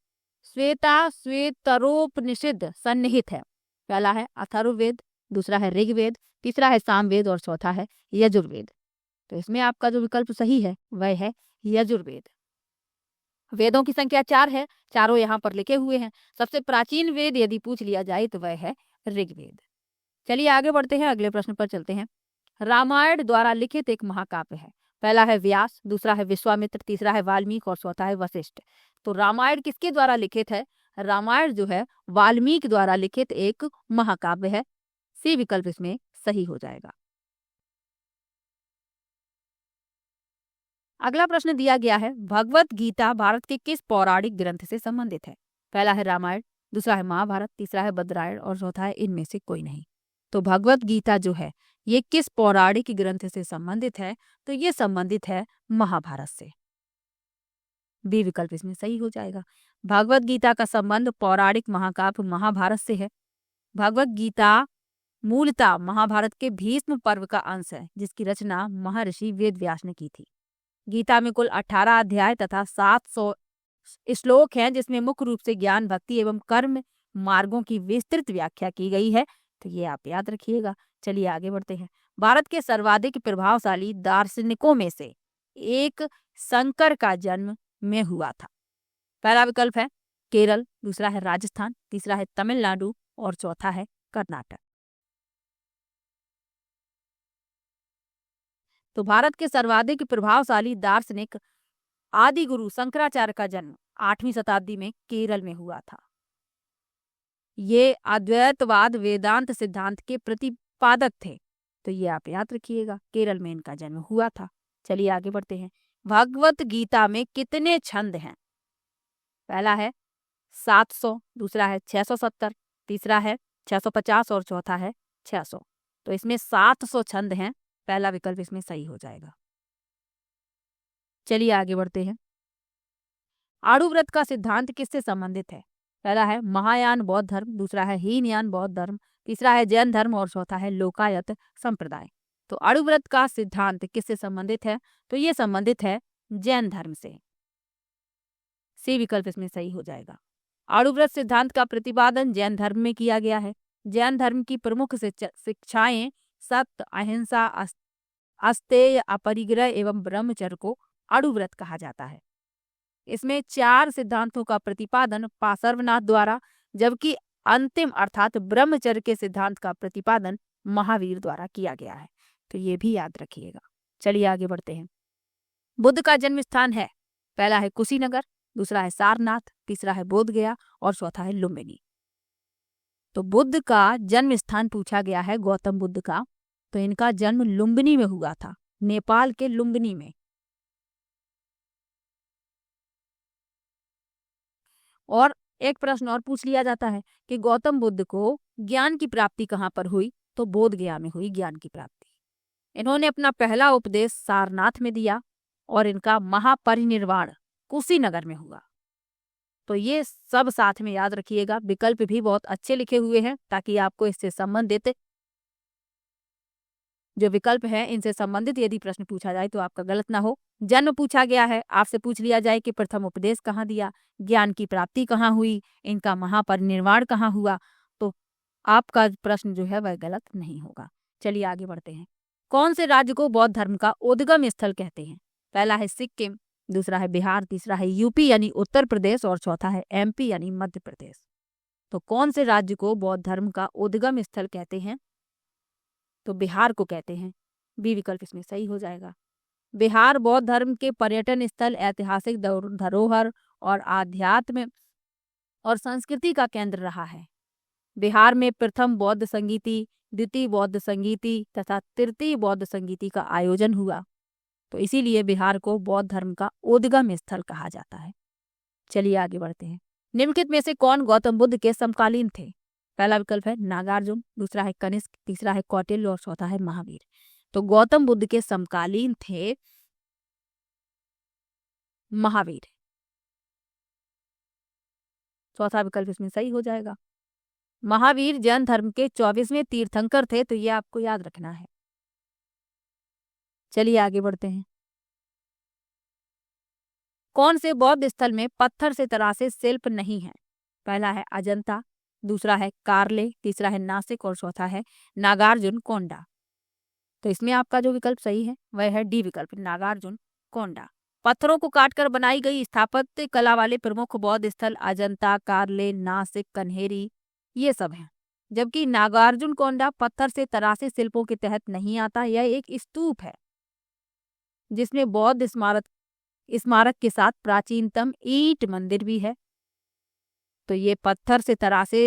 श्वेतरोपनिषद सन्निहित है? पहला है अथर्ववेद, दूसरा है ऋग्वेद, तीसरा है सामवेद और चौथा है यजुर्वेद। तो इसमें आपका जो विकल्प सही है वह है यजुर्वेद। वेदों की संख्या 4 है, चारों यहाँ पर लिखे हुए हैं। सबसे प्राचीन वेद यदि पूछ लिया जाए तो वह है ऋग्वेद। चलिए आगे बढ़ते हैं, अगले प्रश्न पर चलते हैं। रामायण द्वारा लिखित एक महाकाव्य है। पहला है व्यास, दूसरा है विश्वामित्र, तीसरा है वाल्मीकि और चौथा है वशिष्ठ। तो रामायण किसके द्वारा लिखित है? रामायण जो है वाल्मीकि द्वारा लिखित एक महाकाव्य है, सी विकल्प इसमें सही हो जाएगा। अगला प्रश्न दिया गया है भगवत गीता भारत के किस पौराणिक ग्रंथ से संबंधित है? पहला है रामायण, दूसरा है महाभारत, तीसरा है बद्रायण और चौथा है इनमें से कोई नहीं। तो भगवत गीता जो है ये किस पौराणिक ग्रंथ से संबंधित है? तो ये संबंधित है महाभारत से। बी विकल्प इसमें सही हो जाएगा। भगवत गीता का संबंध पौराणिक महाकाव्य महाभारत से है। भगवत गीता मूलतः महाभारत के भीष्म पर्व का अंश है, जिसकी रचना महर्षि वेद व्यास ने की थी। गीता में कुल 18 अध्याय तथा 700 श्लोक हैं, जिसमें मुख्य रूप से ज्ञान, भक्ति एवं कर्म मार्गों की विस्तृत व्याख्या की गई है। तो ये आप याद रखिएगा। चलिए आगे बढ़ते हैं। भारत के सर्वाधिक प्रभावशाली दार्शनिकों में से एक शंकर का जन्म में हुआ था। पहला विकल्प है केरल, दूसरा है राजस्थान, तीसरा है तमिलनाडु और चौथा है कर्नाटक। तो भारत के सर्वाधिक प्रभावशाली दार्शनिक आदि गुरु शंकराचार्य का जन्म 8वीं शताब्दी में केरल में हुआ था। ये अद्वैतवाद वेदांत सिद्धांत के प्रतिपादक थे। तो ये आप याद रखिएगा, केरल में इनका जन्म हुआ था। चलिए आगे बढ़ते हैं। भगवत गीता में कितने छंद हैं? पहला है 700, दूसरा है 670, तीसरा है 650 और चौथा है 600। तो इसमें 700 छंद हैं। पहला विकल्प इसमें सही हो जाएगा। चलिए आगे बढ़ते हैं। आड़ू व्रत का सिद्धांत किससे संबंधित है? पहला है महायान बौद्ध धर्म, दूसरा है हीनयान बौद्ध धर्म, तीसरा है जैन धर्म और चौथा है लोकायत संप्रदाय। तो आड़ू व्रत का सिद्धांत किससे संबंधित है? तो ये संबंधित है जैन धर्म से। सी विकल्प इसमें सही हो जाएगा। आड़ू व्रत सिद्धांत का प्रतिपादन जैन धर्म में किया गया है। जैन धर्म की प्रमुख शिक्षाएं सत्य, अहिंसा, अस्तेय, अपरिग्रह एवं ब्रह्मचर्य को आड़ू व्रत कहा जाता है। इसमें 4 सिद्धांतों का प्रतिपादन पार्श्वनाथ द्वारा, जबकि अंतिम अर्थात ब्रह्मचर्य के सिद्धांत का प्रतिपादन महावीर द्वारा किया गया है। तो ये भी याद रखिएगा। चलिए आगे बढ़ते हैं। बुद्ध का जन्म स्थान है, पहला है कुशीनगर, दूसरा है सारनाथ, तीसरा है बोधगया और चौथा है लुम्बिनी। तो बुद्ध का जन्म स्थान पूछा गया है गौतम बुद्ध का, तो इनका जन्म लुम्बिनी में हुआ था, नेपाल के लुम्बिनी में। और एक प्रश्न और पूछ लिया जाता है कि गौतम बुद्ध को ज्ञान की प्राप्ति कहाँ पर हुई? तो बोधगया में हुई ज्ञान की प्राप्ति। इन्होंने अपना पहला उपदेश सारनाथ में दिया और इनका महापरिनिर्वाण कुशीनगर में हुआ। तो ये सब साथ में याद रखिएगा। विकल्प भी बहुत अच्छे लिखे हुए हैं ताकि आपको इससे संबंधित जो विकल्प है इनसे संबंधित यदि प्रश्न पूछा जाए तो आपका गलत ना हो। जन्म पूछा गया है, आपसे पूछ लिया जाए कि प्रथम उपदेश कहाँ दिया, ज्ञान की प्राप्ति कहाँ हुई, इनका महापरिनिर्वाण कहाँ हुआ, तो आपका प्रश्न जो है वह गलत नहीं होगा। चलिए आगे बढ़ते हैं। कौन से राज्य को बौद्ध धर्म का उद्गम स्थल कहते हैं? पहला है सिक्किम, दूसरा है बिहार, तीसरा है यूपी यानी उत्तर प्रदेश और चौथा है एमपी यानी मध्य प्रदेश। तो कौन से राज्य को बौद्ध धर्म का उद्गम स्थल कहते हैं? तो बिहार को कहते हैं। बी विकल्प इसमें सही हो जाएगा। बिहार बौद्ध धर्म के पर्यटन स्थल, ऐतिहासिक धरोहर और आध्यात्म और संस्कृति का केंद्र रहा है। बिहार में प्रथम बौद्ध संगीति, द्वितीय बौद्ध संगीति तथा तृतीय बौद्ध संगीति का आयोजन हुआ। तो इसीलिए बिहार को बौद्ध धर्म का उद्गम स्थल कहा जाता है। चलिए आगे बढ़ते हैं। निम्नलिखित में से कौन गौतम बुद्ध के समकालीन थे? पहला विकल्प है नागार्जुन, दूसरा है कनिष्क, तीसरा है कौटिल्य और चौथा है महावीर। तो गौतम बुद्ध के समकालीन थे महावीर। चौथा विकल्प इसमें सही हो जाएगा। महावीर जैन धर्म के 24वें तीर्थंकर थे, तो ये आपको याद रखना है। चलिए आगे बढ़ते हैं। कौन से बौद्ध स्थल में पत्थर से तरासे शिल्प नहीं है? पहला है अजंता, दूसरा है कार्ले, तीसरा है नासिक और चौथा है नागार्जुन कोंडा। तो इसमें आपका जो विकल्प सही है वह है डी विकल्प, नागार्जुन कोंडा। पत्थरों को काटकर बनाई गई स्थापत्य कला वाले प्रमुख बौद्ध स्थल अजंता, कार्ले, नासिक, कन्हेरी ये सब हैं। जबकि नागार्जुन कोंडा पत्थर से तरासे शिल्पों के तहत नहीं आता। यह एक स्तूप है जिसमें बौद्ध स्मारक के साथ प्राचीनतम ईंट मंदिर भी है। तो ये पत्थर से तरासे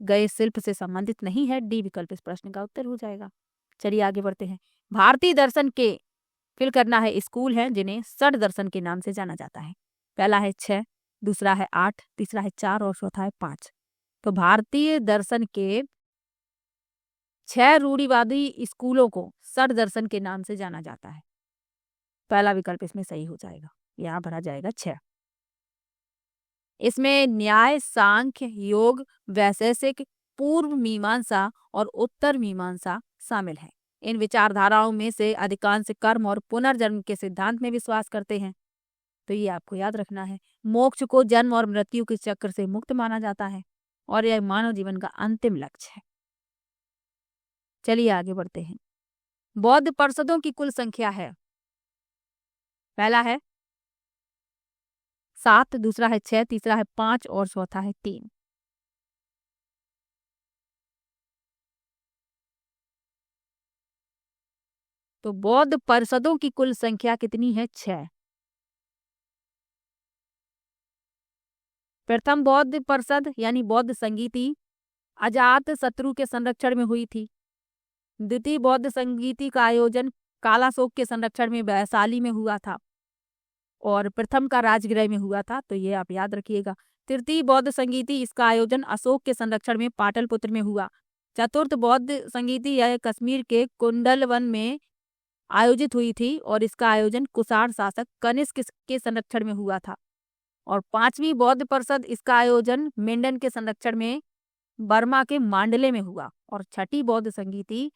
गए शिल्प से संबंधित नहीं है। डी विकल्प इस प्रश्न का उत्तर हो जाएगा। चलिए आगे बढ़ते हैं। भारतीय दर्शन के फिल करना है स्कूल हैं जिन्हें षड दर्शन के नाम से जाना जाता है। पहला है 6, दूसरा है 8, तीसरा है 4 और चौथा है 5। तो भारतीय दर्शन के 6 रूढ़िवादी स्कूलों को षड दर्शन के नाम से जाना जाता है। पहला विकल्प इसमें सही हो जाएगा। यहाँ भरा जाएगा 6। इसमें न्याय, सांख्य, योग, वैशेषिक, पूर्व मीमांसा और उत्तर मीमांसा शामिल है। इन विचारधाराओं में से अधिकांश कर्म और पुनर्जन्म के सिद्धांत में विश्वास करते हैं। तो ये आपको याद रखना है। मोक्ष को जन्म और मृत्यु के चक्र से मुक्त माना जाता है और यह मानव जीवन का अंतिम लक्ष्य है। चलिए आगे बढ़ते हैं। बौद्ध परिषदों की कुल संख्या है, पहला है 7, दूसरा है 6, तीसरा है 5 और चौथा है 3। तो बौद्ध परिषदों की कुल संख्या कितनी है? 6। प्रथम बौद्ध परिषद यानी बौद्ध संगीति अजात शत्रु के संरक्षण में हुई थी। द्वितीय बौद्ध संगीति का आयोजन कालाशोक के संरक्षण में वैशाली में हुआ था और प्रथम का राजगृह में हुआ था। तो ये आप याद रखिएगा। तृतीय बौद्ध संगीति, इसका आयोजन अशोक के संरक्षण में पाटलिपुत्र में हुआ। चतुर्थ बौद्ध संगीति यह कश्मीर के कुंडलवन में आयोजित हुई थी और इसका आयोजन कुषाण शासक कनिष्क के संरक्षण में हुआ था। और पांचवी बौद्ध परिषद, इसका आयोजन मेंढन के संरक्षण में बर्मा के मांडले में हुआ। और छठी बौद्ध संगीति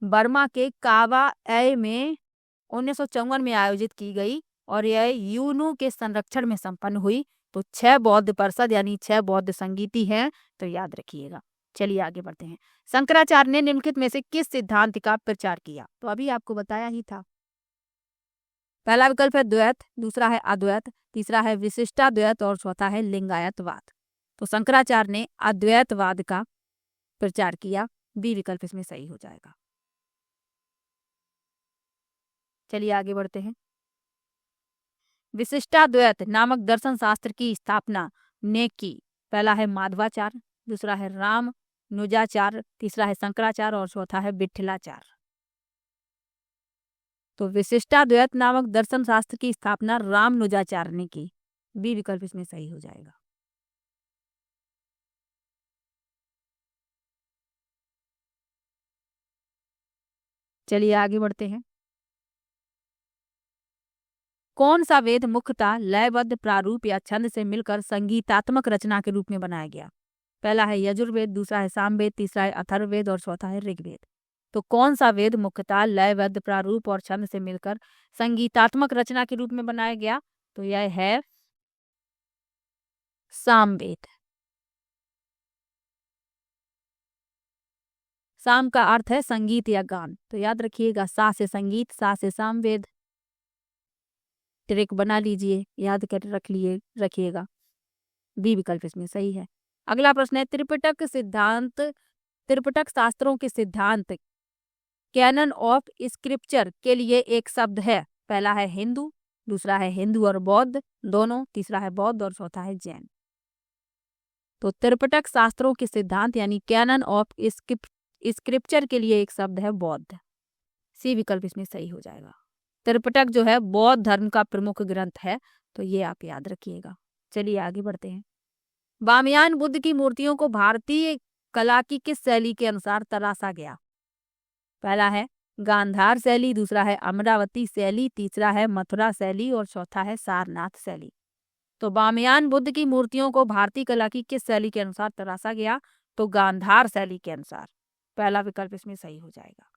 बर्मा के कावा ए में 1954 में आयोजित की गई और यह यूनू के संरक्षण में संपन्न हुई। तो 6 बौद्ध परिषद यानी 6 बौद्ध संगीति हैं, तो याद रखिएगा। चलिए आगे बढ़ते हैं। शंकराचार्य ने निम्नलिखित में से किस सिद्धांत का प्रचार किया? तो अभी आपको बताया ही था। पहला विकल्प है द्वैत, दूसरा है अद्वैत, तीसरा है विशिष्टाद्वैत और चौथा है लिंगायतवाद। तो शंकराचार्य ने अद्वैतवाद का प्रचार किया। बी विकल्प इसमें सही हो जाएगा। चलिए आगे बढ़ते हैं। विशिष्टाद्वैत नामक दर्शन शास्त्र की स्थापना ने की? पहला है माधवाचार्य, दूसरा है रामानुजाचार्य, तीसरा है शंकराचार्य और चौथा है विठलाचार्य। तो विशिष्टाद्वैत नामक दर्शन शास्त्र की स्थापना रामानुजाचार्य ने की। बी विकल्प इसमें सही हो जाएगा। चलिए आगे बढ़ते हैं। कौन सा वेद मुख्यतः लयबद्ध प्रारूप या छंद से मिलकर संगीतात्मक रचना के रूप में बनाया गया? पहला है यजुर्वेद, दूसरा है सामवेद, तीसरा है अथर्ववेद और चौथा है ऋग्वेद। तो कौन सा वेद मुख्यतः लयबद्ध प्रारूप और छंद से मिलकर संगीतात्मक रचना के रूप में बनाया गया? तो यह है सामवेद। साम का अर्थ है संगीत या गान, तो याद रखिएगा सा से संगीत, सा से सामवेद। ट्रिक बना लीजिए, याद कर रखिएगा। बी विकल्प इसमें सही है। अगला प्रश्न है त्रिपिटक शास्त्रों के सिद्धांत कैनन ऑफ स्क्रिप्चर के लिए एक शब्द है। पहला है हिंदू, दूसरा है हिंदू और बौद्ध दोनों, तीसरा है बौद्ध और चौथा है जैन। तो त्रिपिटक शास्त्रों के सिद्धांत यानी कैनन ऑफ स्क्रिप्चर के लिए एक शब्द है बौद्ध। सी विकल्प इसमें सही हो जाएगा। त्रिपिटक जो है बौद्ध धर्म का प्रमुख ग्रंथ है, तो ये आप याद रखिएगा। चलिए आगे बढ़ते हैं। बामियान बुद्ध की मूर्तियों को भारतीय कला की किस शैली के अनुसार तराशा गया? पहला है गांधार शैली, दूसरा है अमरावती शैली, तीसरा है मथुरा शैली और चौथा है सारनाथ शैली। तो बामियान बुद्ध की मूर्तियों को भारतीय कला की किस शैली के अनुसार तराशा गया? तो गांधार शैली के अनुसार। पहला विकल्प इसमें सही हो जाएगा।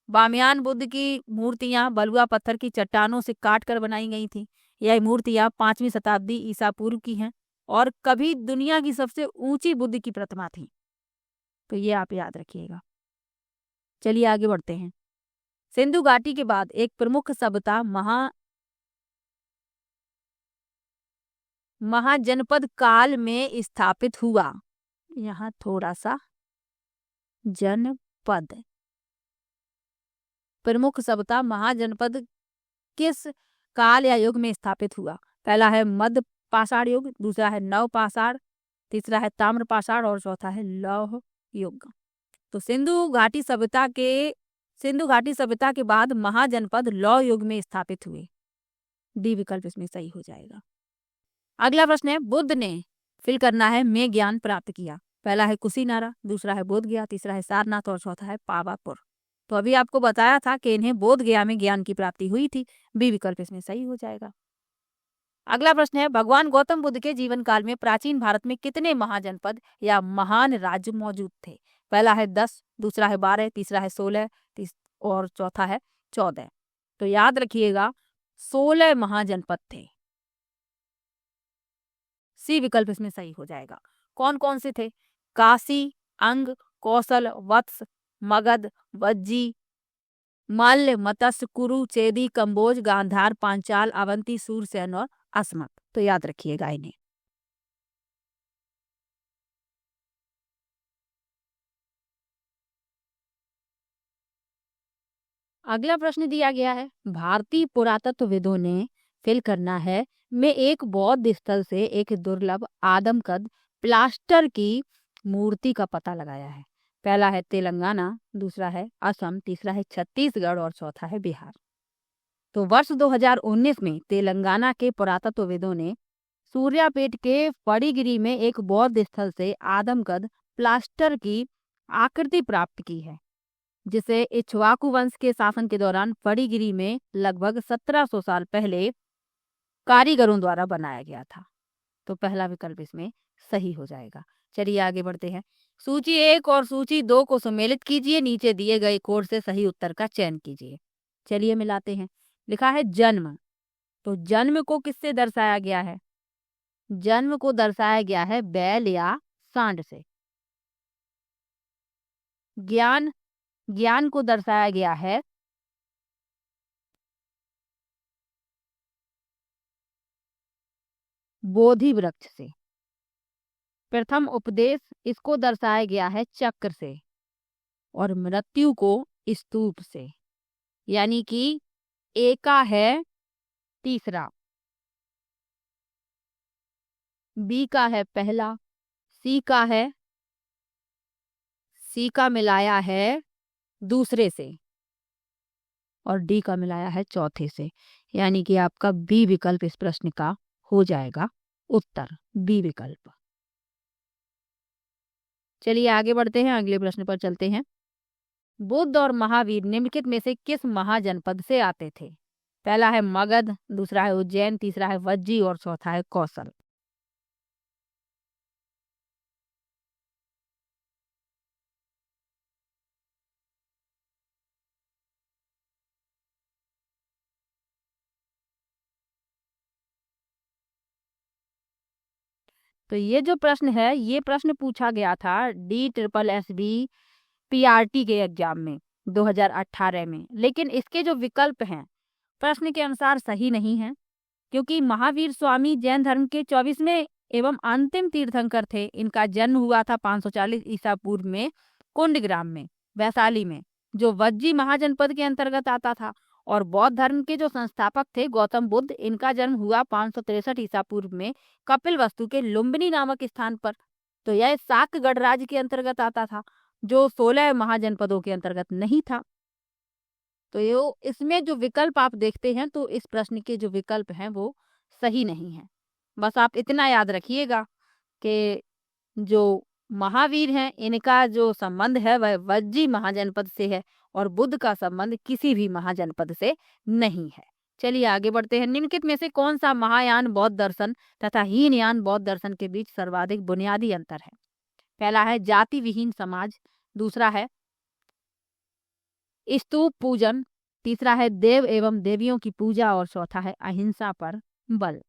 बामियान बुद्ध की मूर्तियां बलुआ पत्थर की चट्टानों से काट कर बनाई गई थी। यह मूर्तियां 5वीं शताब्दी ईसा पूर्व की हैं और कभी दुनिया की सबसे ऊंची बुद्ध की प्रतिमा थी। तो ये आप याद रखिएगा। चलिए आगे बढ़ते हैं। सिंधु घाटी के बाद एक प्रमुख सभ्यता महाजनपद काल में स्थापित हुआ। यहाँ थोड़ा सा जनपद, प्रमुख सभ्यता महाजनपद किस काल या युग में स्थापित हुआ? पहला है मध्य पाषाण युग, दूसरा है नव पाषाण, तीसरा है ताम्र पाषाण और चौथा है लौह युग। तो सिंधु घाटी सभ्यता के बाद महाजनपद लौह युग में स्थापित हुए। डी विकल्प इसमें सही हो जाएगा। अगला प्रश्न है बुद्ध ने फिल करना है में ज्ञान प्राप्त किया। पहला है कुशीनारा, दूसरा है बोध गया, तीसरा है सारनाथ और चौथा है पावापुर। तो अभी आपको बताया था कि इन्हें बोध गया में ज्ञान की प्राप्ति हुई थी। बी विकल्प इसमें सही हो जाएगा। अगला प्रश्न है, भगवान गौतम बुद्ध के जीवन काल में प्राचीन भारत में कितने महाजनपद या महान राज्य मौजूद थे? पहला है 10, दूसरा है 12, तीसरा है 16, और चौथा है 14। तो याद रखिएगा 16 महाजनपद थे। सी विकल्प इसमें सही हो जाएगा। कौन कौन से थे? काशी, अंग, कौशल, वत्स, मगध, वज्जी, मल्ल, मत्स्य, कुरु, चेदी, कंबोज, गांधार, पांचाल, अवंती, सूरसेन और असमत। तो याद रखिएगा इन्हें। अगला प्रश्न दिया गया है, भारतीय पुरातत्वविदों ने फिल करना है में एक बौद्ध स्थल से एक दुर्लभ आदमकद प्लास्टर की मूर्ति का पता लगाया है। पहला है तेलंगाना, दूसरा है असम, तीसरा है छत्तीसगढ़ और चौथा है बिहार। तो वर्ष 2019 में तेलंगाना के पुरातत्वविदों ने सूर्यापेट के फड़ीगिरी में एक बौद्ध स्थल से आदमकद प्लास्टर की आकृति प्राप्त की है, जिसे इक्ष्वाकु वंश के शासन के दौरान फड़ीगिरी में लगभग 1700 साल पहले कारीगरों द्वारा बनाया गया था। तो पहला विकल्प इसमें सही हो जाएगा। चलिए आगे बढ़ते हैं। सूची 1 और सूची 2 को सम्मिलित कीजिए, नीचे दिए गए कोड से सही उत्तर का चयन कीजिए। चलिए मिलाते हैं। लिखा है जन्म, तो जन्म को किससे दर्शाया गया है? जन्म को दर्शाया गया है बैल या सांड से। ज्ञान, ज्ञान को दर्शाया गया है बोधि वृक्ष से। प्रथम उपदेश, इसको दर्शाया गया है चक्र से। और मृत्यु को स्तूप से। यानी कि ए का है तीसरा, बी का है पहला, सी का है, सी का मिलाया है दूसरे से और डी का मिलाया है चौथे से। यानी कि आपका बी विकल्प इस प्रश्न का हो जाएगा उत्तर, बी विकल्प। चलिए आगे बढ़ते हैं, अगले प्रश्न पर चलते हैं। बुद्ध और महावीर निम्नलिखित में से किस महाजनपद से आते थे? पहला है मगध, दूसरा है उज्जैन, तीसरा है वज्जी और चौथा है कौशल। तो ये जो प्रश्न है, ये प्रश्न पूछा गया था DSSB PRT के एग्जाम में 2018 में, लेकिन इसके जो विकल्प हैं प्रश्न के अनुसार सही नहीं है, क्योंकि महावीर स्वामी जैन धर्म के 24वें एवं अंतिम तीर्थंकर थे। इनका जन्म हुआ था 540 ईसा पूर्व में कुंडग्राम में, वैशाली में, जो वज्जी महाजनपद के अंतर्गत आता था। और बौद्ध धर्म के जो संस्थापक थे गौतम बुद्ध, इनका जन्म हुआ 563 ईसा पूर्व में कपिल वस्तु के लुम्बिनी नामक स्थान पर। तो यह शाक गणराज्य के अंतर्गत आता था, जो 16 महाजनपदों के अंतर्गत नहीं था। तो ये इसमें जो विकल्प आप देखते हैं, तो इस प्रश्न के जो विकल्प हैं वो सही नहीं है। बस आप इतना याद रखिएगा कि जो महावीर हैं, इनका जो संबंध है वह वज्जी महाजनपद से है और बुद्ध का संबंध किसी भी महाजनपद से नहीं है। चलिए आगे बढ़ते हैं। निम्नलिखित में से कौन सा महायान बौद्ध दर्शन तथा हीनयान बौद्ध दर्शन के बीच सर्वाधिक बुनियादी अंतर है? पहला है जाति विहीन समाज, दूसरा है स्तूप पूजन, तीसरा है देव एवं देवियों की पूजा और चौथा है अहिंसा पर बल।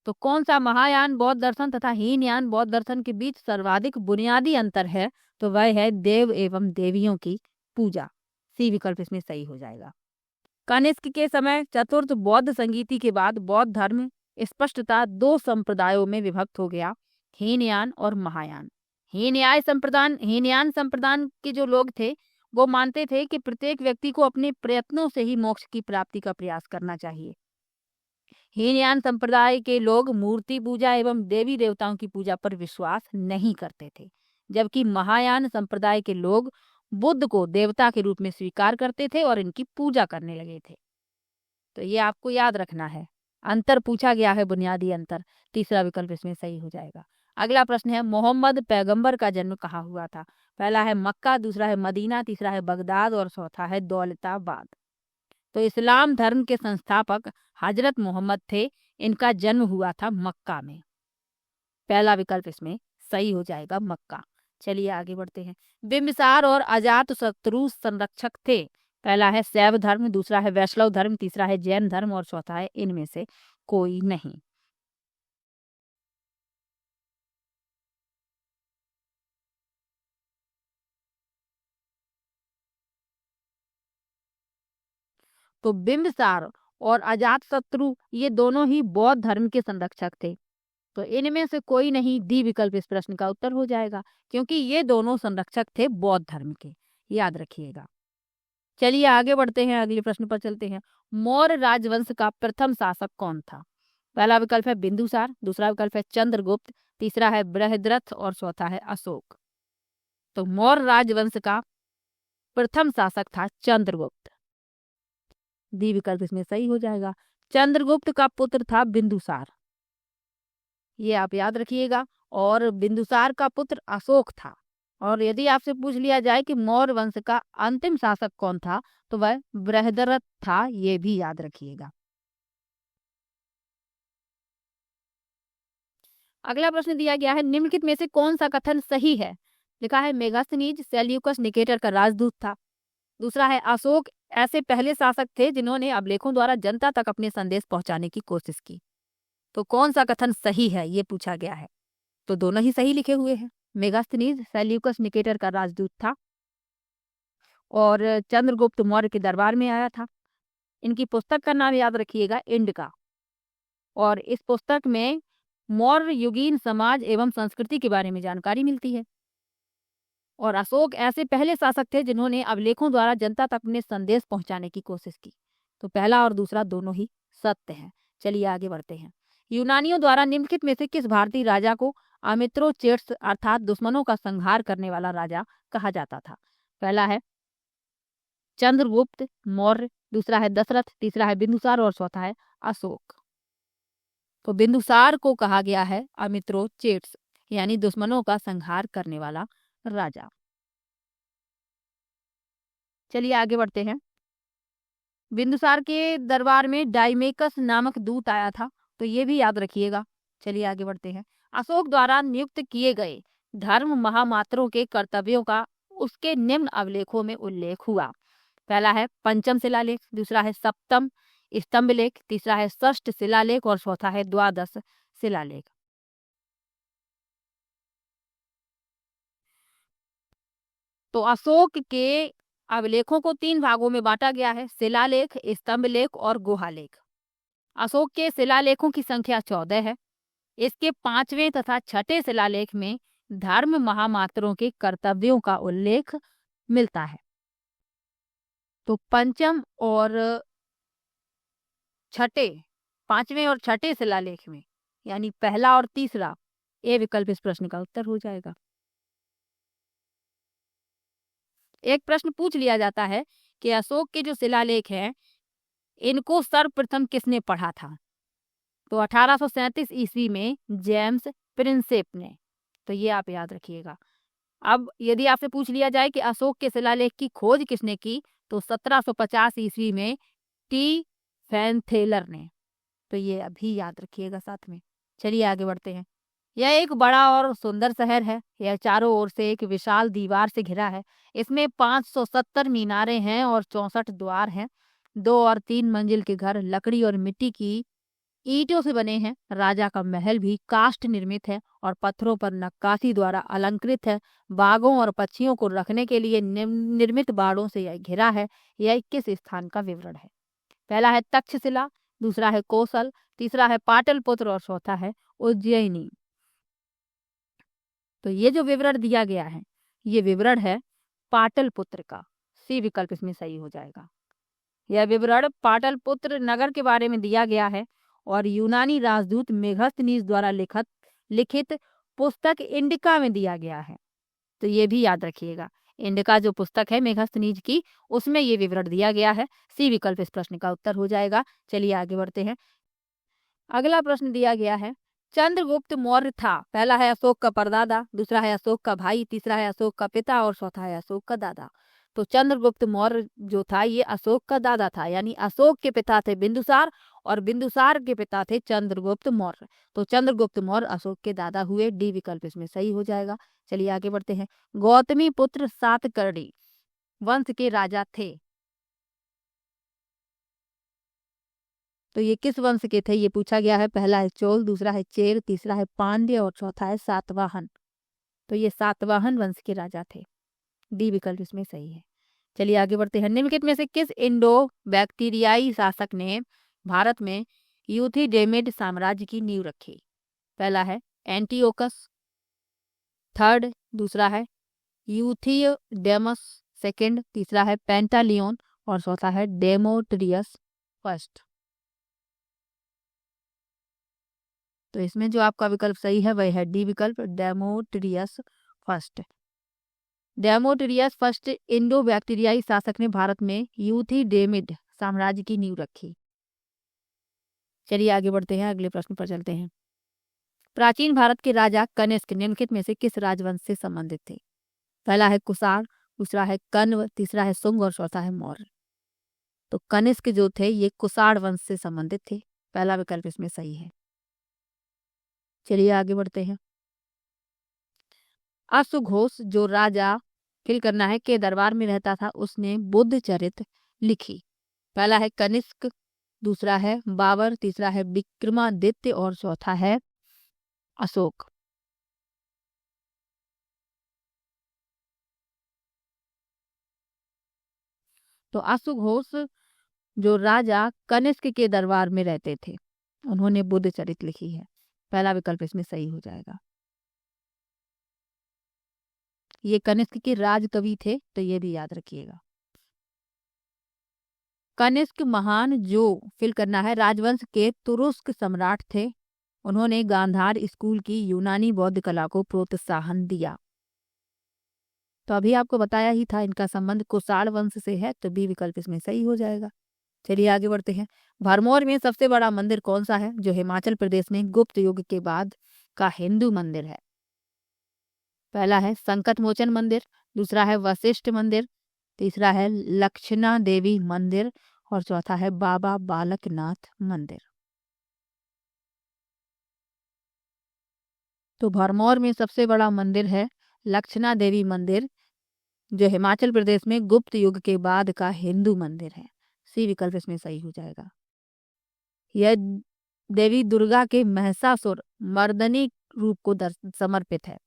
तो कौन सा महायान बौद्ध दर्शन तथा हीनयान बौद्ध दर्शन के बीच सर्वाधिक बुनियादी अंतर है? तो वह है देव एवं देवियों की पूजा। सी विकल्प इसमें सही हो जाएगा। कनिष्क के समय चतुर्थ बौद्ध संगीति के बाद बौद्ध धर्म स्पष्टता दो संप्रदायों में विभक्त हो गया, हीनयान और महायान। हीनयान संप्रदान के जो लोग थे वो मानते थे कि प्रत्येक व्यक्ति को अपने प्रयत्नों से ही मोक्ष की प्राप्ति का प्रयास करना चाहिए। हीनयान संप्रदाय के लोग मूर्ति पूजा एवं देवी देवताओं की पूजा पर विश्वास नहीं करते थे, जबकि महायान संप्रदाय के लोग बुद्ध को देवता के रूप में स्वीकार करते थे और इनकी पूजा करने लगे थे। तो ये आपको याद रखना है, अंतर पूछा गया है, बुनियादी अंतर। तीसरा विकल्प इसमें सही हो जाएगा। अगला प्रश्न है, मोहम्मद पैगंबर का जन्म कहाँ हुआ था? पहला है मक्का, दूसरा है मदीना, तीसरा है बगदाद और चौथा है दौलताबाद। तो इस्लाम धर्म के संस्थापक हजरत मोहम्मद थे। इनका जन्म हुआ था मक्का में। पहला विकल्प इसमें सही हो जाएगा, मक्का। चलिए आगे बढ़ते हैं। बिंबिसार और अजात शत्रु संरक्षक थे। पहला है शैव धर्म, दूसरा है वैष्णव धर्म, तीसरा है जैन धर्म और चौथा है इनमें से कोई नहीं। तो बिंबिसार और अजातशत्रु ये दोनों ही बौद्ध धर्म के संरक्षक थे। तो इनमें से कोई नहीं, डी विकल्प इस प्रश्न का उत्तर हो जाएगा, क्योंकि ये दोनों संरक्षक थे बौद्ध धर्म के, याद रखिएगा। चलिए आगे बढ़ते हैं, अगले प्रश्न पर चलते हैं। मौर्य राजवंश का प्रथम शासक कौन था? पहला विकल्प है बिंदुसार, दूसरा विकल्प है चंद्रगुप्त, तीसरा है बृहद्रथ और चौथा है अशोक। तो मौर्य राजवंश का प्रथम शासक था चंद्रगुप्त। डी विकल्प इसमें सही हो जाएगा। चंद्रगुप्त का पुत्र था बिंदुसार, ये आप याद रखिएगा। और बिंदुसार का पुत्र अशोक था। और यदि आपसे पूछ लिया जाए कि मौर्य वंश का अंतिम शासक कौन था, तो वह बृहद्रथ था, ये भी याद रखिएगा। अगला प्रश्न दिया गया है, निम्नलिखित में से कौन सा कथन सही है? लिखा है मेगास्थनीज सेल्यूकस निकेटर का राजदूत था। दूसरा है अशोक ऐसे पहले शासक थे जिन्होंने अभिलेखों द्वारा जनता तक अपने संदेश पहुंचाने की कोशिश की। तो कौन सा कथन सही है, ये पूछा गया है। तो दोनों ही सही लिखे हुए हैं। मेगास्थनीज सेल्यूकस निकेटर का राजदूत था और चंद्रगुप्त मौर्य के दरबार में आया था। इनकी पुस्तक का नाम याद रखिएगा, इंडिका। और इस पुस्तक में मौर्य युगीन समाज एवं संस्कृति के बारे में जानकारी मिलती है। और अशोक ऐसे पहले शासक थे जिन्होंने अभिलेखों द्वारा जनता तक अपने संदेश पहुंचाने की कोशिश की। तो पहला और दूसरा दोनों ही सत्य हैं। चलिए आगे बढ़ते हैं। यूनानियों द्वारा निम्नलिखित में से किस भारतीय राजा को अमित्रोचेट्स अर्थात दुश्मनों का संहार करने वाला राजा कहा जाता था? पहला है चंद्रगुप्त मौर्य, दूसरा है दशरथ, तीसरा है बिंदुसार और चौथा है अशोक। तो बिंदुसार को कहा गया है अमित्रोचेट्स, यानी दुश्मनों का संहार करने वाला राजा। चलिए आगे बढ़ते हैं। बिंदुसार के दरबार में डाइमेकस नामक दूत आया था, तो ये भी याद रखिएगा। चलिए आगे बढ़ते हैं। अशोक द्वारा नियुक्त किए गए धर्म महामात्रों के कर्तव्यों का उसके निम्न अभिलेखों में उल्लेख हुआ। पहला है पंचम शिलालेख, दूसरा है सप्तम स्तंभलेख, तीसरा है षष्ठ शिलालेख और चौथा है द्वादश शिलालेख। तो अशोक के अभिलेखों को 3 भागों में बांटा गया है, शिलालेख, स्तंभलेख और गुहालेख। अशोक के शिलालेखों की संख्या 14 है। इसके 5वें तथा छठे शिलालेख में धर्म महामात्रों के कर्तव्यों का उल्लेख मिलता है। तो पंचम और छठे, 5वें और छठे शिलालेख में, यानी पहला और तीसरा, ए विकल्प इस प्रश्न का उत्तर हो जाएगा। एक प्रश्न पूछ लिया जाता है कि अशोक के जो शिलालेख हैं इनको सर्वप्रथम किसने पढ़ा था? तो 1837 ईस्वी में जेम्स प्रिंसेप ने। तो ये आप याद रखिएगा। अब यदि आपसे पूछ लिया जाए कि अशोक के शिलालेख की खोज किसने की, तो 1750 ईस्वी में टी फैनथेलर ने। तो ये अभी याद रखिएगा साथ में। चलिए आगे बढ़ते हैं। यह एक बड़ा और सुंदर शहर है। यह चारों ओर से एक विशाल दीवार से घिरा है। इसमें 570 मीनारें हैं और 64 द्वार हैं। 2 और 3 मंजिल के घर लकड़ी और मिट्टी की ईंटों से बने हैं। राजा का महल भी काष्ठ निर्मित है और पत्थरों पर नक्काशी द्वारा अलंकृत है। बाघों और पक्षियों को रखने के लिए निर्मित बाड़ों से यह घिरा है। यह 21 स्थान का विवरण है। पहला है तक्षशिला, दूसरा है कौशल, तीसरा है पाटलिपुत्र और चौथा है उज्जैनी। तो ये जो विवरण दिया गया है, ये विवरण है पाटलिपुत्र का। सी विकल्प इसमें सही हो जाएगा। यह विवरण पाटलिपुत्र नगर के बारे में दिया गया है और यूनानी राजदूत मेगास्थनीज द्वारा लिखित पुस्तक इंडिका में दिया गया है। तो ये भी याद रखिएगा। इंडिका जो पुस्तक है मेगास्थनीज की, उसमें ये विवरण दिया गया है। सी विकल्प इस प्रश्न का उत्तर हो जाएगा। चलिए आगे बढ़ते हैं। अगला प्रश्न दिया गया है, चंद्रगुप्त मौर्य था। पहला है अशोक का परदादा, दूसरा है अशोक का भाई, तीसरा है अशोक का पिता और चौथा है अशोक का दादा। तो चंद्रगुप्त मौर्य जो था ये अशोक का दादा था, यानी अशोक के पिता थे बिंदुसार और बिंदुसार के पिता थे चंद्रगुप्त मौर्य। तो चंद्रगुप्त मौर्य अशोक के दादा हुए। डी विकल्प इसमें सही हो जाएगा। चलिए आगे बढ़ते हैं। गौतमी पुत्र सातकर्णी वंश के राजा थे, तो ये किस वंश के थे ये पूछा गया है। पहला है चोल, दूसरा है चेर, तीसरा है पांड्य और चौथा है सातवाहन। तो ये सातवाहन वंश के राजा थे। डी विकल्प इसमें सही है। चलिए आगे बढ़ते हैं। निम्नलिखित में से किस इंडो बैक्टीरियाई शासक ने भारत में यूथिडेमिड साम्राज्य की नींव रखी। पहला है एंटियोकस, थर्ड दूसरा है यूथिडेमस सेकंड, तीसरा है पेंटालियन और चौथा है डेमोट्रियस फर्स्ट। तो इसमें जो आपका विकल्प सही है वह है डी विकल्प, Demetrius first. Demetrius first Indo बैक्टीरियाई शासक ने भारत में यूथिडेमिड साम्राज्य की नींव रखी। चलिए आगे बढ़ते हैं, अगले प्रश्न पर चलते हैं। प्राचीन भारत के राजा कनिष्क निम्नलिखित में से किस राजवंश से संबंधित थे। पहला है कुषाण, दूसरा है कण्व, तीसरा है शुंग और चौथा है मौर्य। तो कनिष्क जो थे ये कुषाण वंश से संबंधित थे। पहला विकल्प इसमें सही है। चलिए आगे बढ़ते हैं। अश्वघोष जो राजा फिल करना है के दरबार में रहता था उसने बुद्ध चरित लिखी। पहला है कनिष्क, दूसरा है बाबर, तीसरा है विक्रमादित्य और चौथा है अशोक। तो अश्वघोष जो राजा कनिष्क के दरबार में रहते थे उन्होंने बुद्ध चरित लिखी है। पहला विकल्प इसमें सही हो जाएगा। ये कनिष्क के राजकवि थे, तो ये भी याद रखिएगा। कनिष्क महान जो फिल करना है राजवंश के तुरुस्क सम्राट थे। उन्होंने गांधार स्कूल की यूनानी बौद्ध कला को प्रोत्साहन दिया। तो अभी आपको बताया ही था इनका संबंध कुषाण वंश से है, तो बी विकल्प इसमें सही हो जाएगा। चलिए आगे बढ़ते हैं। भरमौर में सबसे बड़ा मंदिर कौन सा है जो हिमाचल प्रदेश में गुप्त युग के बाद का हिंदू मंदिर है। पहला है संकट मोचन मंदिर, दूसरा है वशिष्ठ मंदिर, तीसरा है लक्षणा देवी मंदिर और चौथा है बाबा बालकनाथ मंदिर। तो भरमौर में सबसे बड़ा मंदिर है लक्षणा देवी मंदिर जो हिमाचल प्रदेश में गुप्त युग के बाद का हिंदू मंदिर है। सी विकल्प इसमें सही हो जाएगा। यह देवी दुर्गा के महिषासुर मर्दनी रूप को समर्पित है।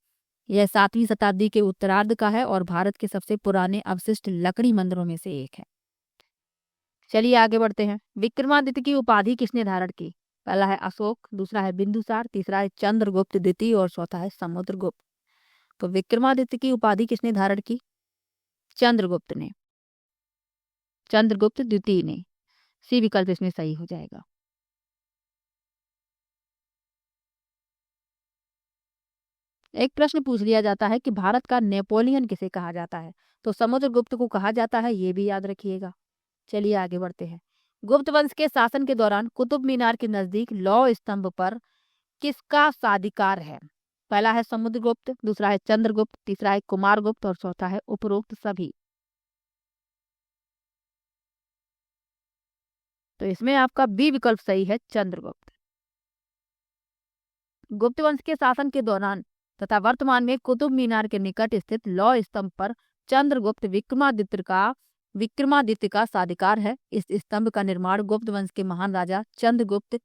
यह 7वीं शताब्दी के उत्तरार्ध का है और भारत के सबसे पुराने अवशिष्ट लकड़ी मंदिरों में से एक है। चलिए आगे बढ़ते हैं। विक्रमादित्य की उपाधि किसने धारण की। पहला है अशोक, दूसरा है बिंदुसार, तीसरा है चंद्रगुप्त द्वितीय और चौथा है समुद्रगुप्त। तो विक्रमादित्य की उपाधि किसने धारण की। चंद्रगुप्त ने, चंद्रगुप्त द्वितीय ने। सी विकल्प इसमें सही हो जाएगा। एक प्रश्न पूछ लिया जाता है कि भारत का नेपोलियन किसे कहा जाता है। तो समुद्रगुप्त को कहा जाता है, ये भी याद रखिएगा। चलिए आगे बढ़ते हैं। गुप्त वंश के शासन के दौरान कुतुब मीनार के नजदीक लौह स्तंभ पर किसका साधिकार है। पहला है समुद्रगुप्त, दूसरा है चंद्रगुप्त, तीसरा है कुमारगुप्त और चौथा है उपरोक्त सभी। तो इसमें आपका बी विकल्प सही है, चंद्रगुप्त। गुप्त वंश के शासन के दौरान तथा वर्तमान में कुतुब मीनार के निकट स्थित लौह स्तंभ पर चंद्रगुप्त विक्रमादित्य का साधिकार है। इस स्तंभ का निर्माण गुप्त वंश के महान राजा चंद्रगुप्त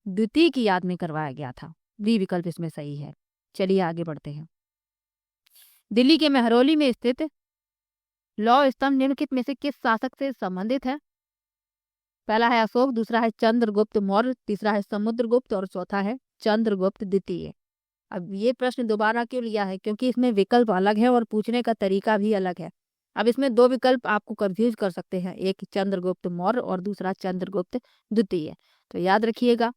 द्वितीय की याद में करवाया गया था। बी विकल्प इसमें सही है। चलिए आगे बढ़ते हैं। दिल्ली के महरौली में स्थित लौह स्तंभ निम्नलिखित में से किस शासक से संबंधित है। पहला है अशोक, दूसरा है चंद्रगुप्त मौर्य, तीसरा है समुद्रगुप्त और चौथा है चंद्रगुप्त द्वितीय। अब ये प्रश्न दोबारा क्यों लिया है, क्योंकि इसमें विकल्प अलग है और पूछने का तरीका भी अलग है। अब इसमें दो विकल्प आपको कंफ्यूज कर सकते हैं, एक चंद्रगुप्त मौर्य और दूसरा चंद्रगुप्त द्वितीय। तो याद रखिएगा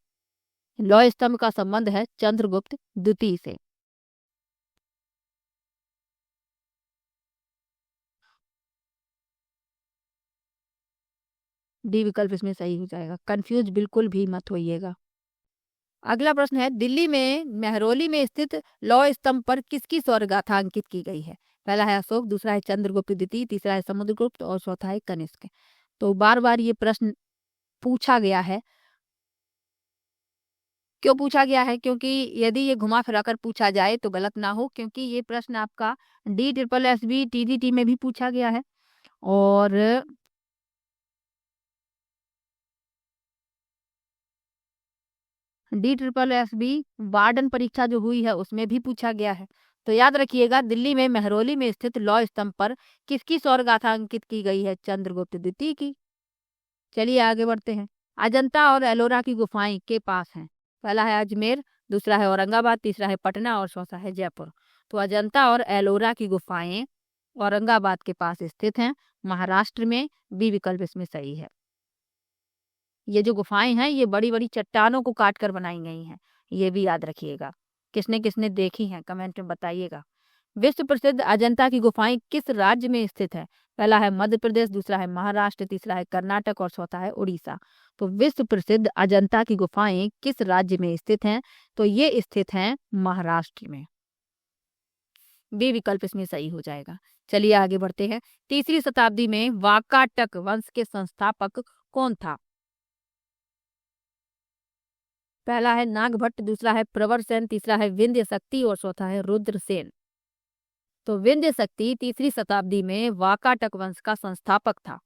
लौह स्तंभ का संबंध है चंद्रगुप्त द्वितीय से। डी विकल्प इसमें सही हो जाएगा। कंफ्यूज बिल्कुल भी मत होइएगा। अगला प्रश्न है, दिल्ली में मेहरौली में स्थित लौह स्तंभ पर किसकी स्वर्ग गाथा अंकित की गई है? पहला है अशोक, दूसरा है चंद्रगुप्त द्वितीय, तीसरा है समुद्रगुप्त और चौथा है कनिष्क। तो बार बार ये प्रश्न पूछा गया है। क्यों पूछा गया है? क्योंकि यदि ये घुमा फिरा कर पूछा जाए तो गलत ना हो, क्योंकि ये प्रश्न आपका DSSB TDT में भी पूछा गया है और DSSB वार्डन परीक्षा जो हुई है उसमें भी पूछा गया है। तो याद रखिएगा, दिल्ली में मेहरौली में स्थित लौह स्तंभ पर किसकी सौर गाथा अंकित की गई है? चंद्रगुप्त द्वितीय की। चलिए आगे बढ़ते हैं। अजंता और एलोरा की गुफाएं के पास हैं? पहला है अजमेर, दूसरा है औरंगाबाद, तीसरा है पटना और चौथा है जयपुर। तो अजंता और एलोरा की गुफाएं औरंगाबाद के पास स्थित हैं, महाराष्ट्र में। बी विकल्प इसमें सही है। ये जो गुफाएं हैं ये बड़ी बड़ी चट्टानों को काट कर बनाई गई हैं, ये भी याद रखिएगा। किसने किसने देखी हैं कमेंट में बताइएगा। विश्व प्रसिद्ध अजंता की गुफाएं किस राज्य में स्थित है? पहला है मध्य प्रदेश, दूसरा है महाराष्ट्र, तीसरा है कर्नाटक और चौथा है उड़ीसा। तो विश्व प्रसिद्ध अजंता की गुफाएं किस राज्य में स्थित हैं? तो ये स्थित हैं महाराष्ट्र में। बी विकल्प इसमें सही हो जाएगा। चलिए आगे बढ़ते हैं। तीसरी शताब्दी में वाकाटक वंश के संस्थापक कौन था? पहला है नागभट्ट, दूसरा है प्रवर सेन, तीसरा है विंध्य शक्ति और चौथा है रुद्रसेन। तो विंध्य शक्ति तीसरी शताब्दी में वाकाटक वंश का संस्थापक था।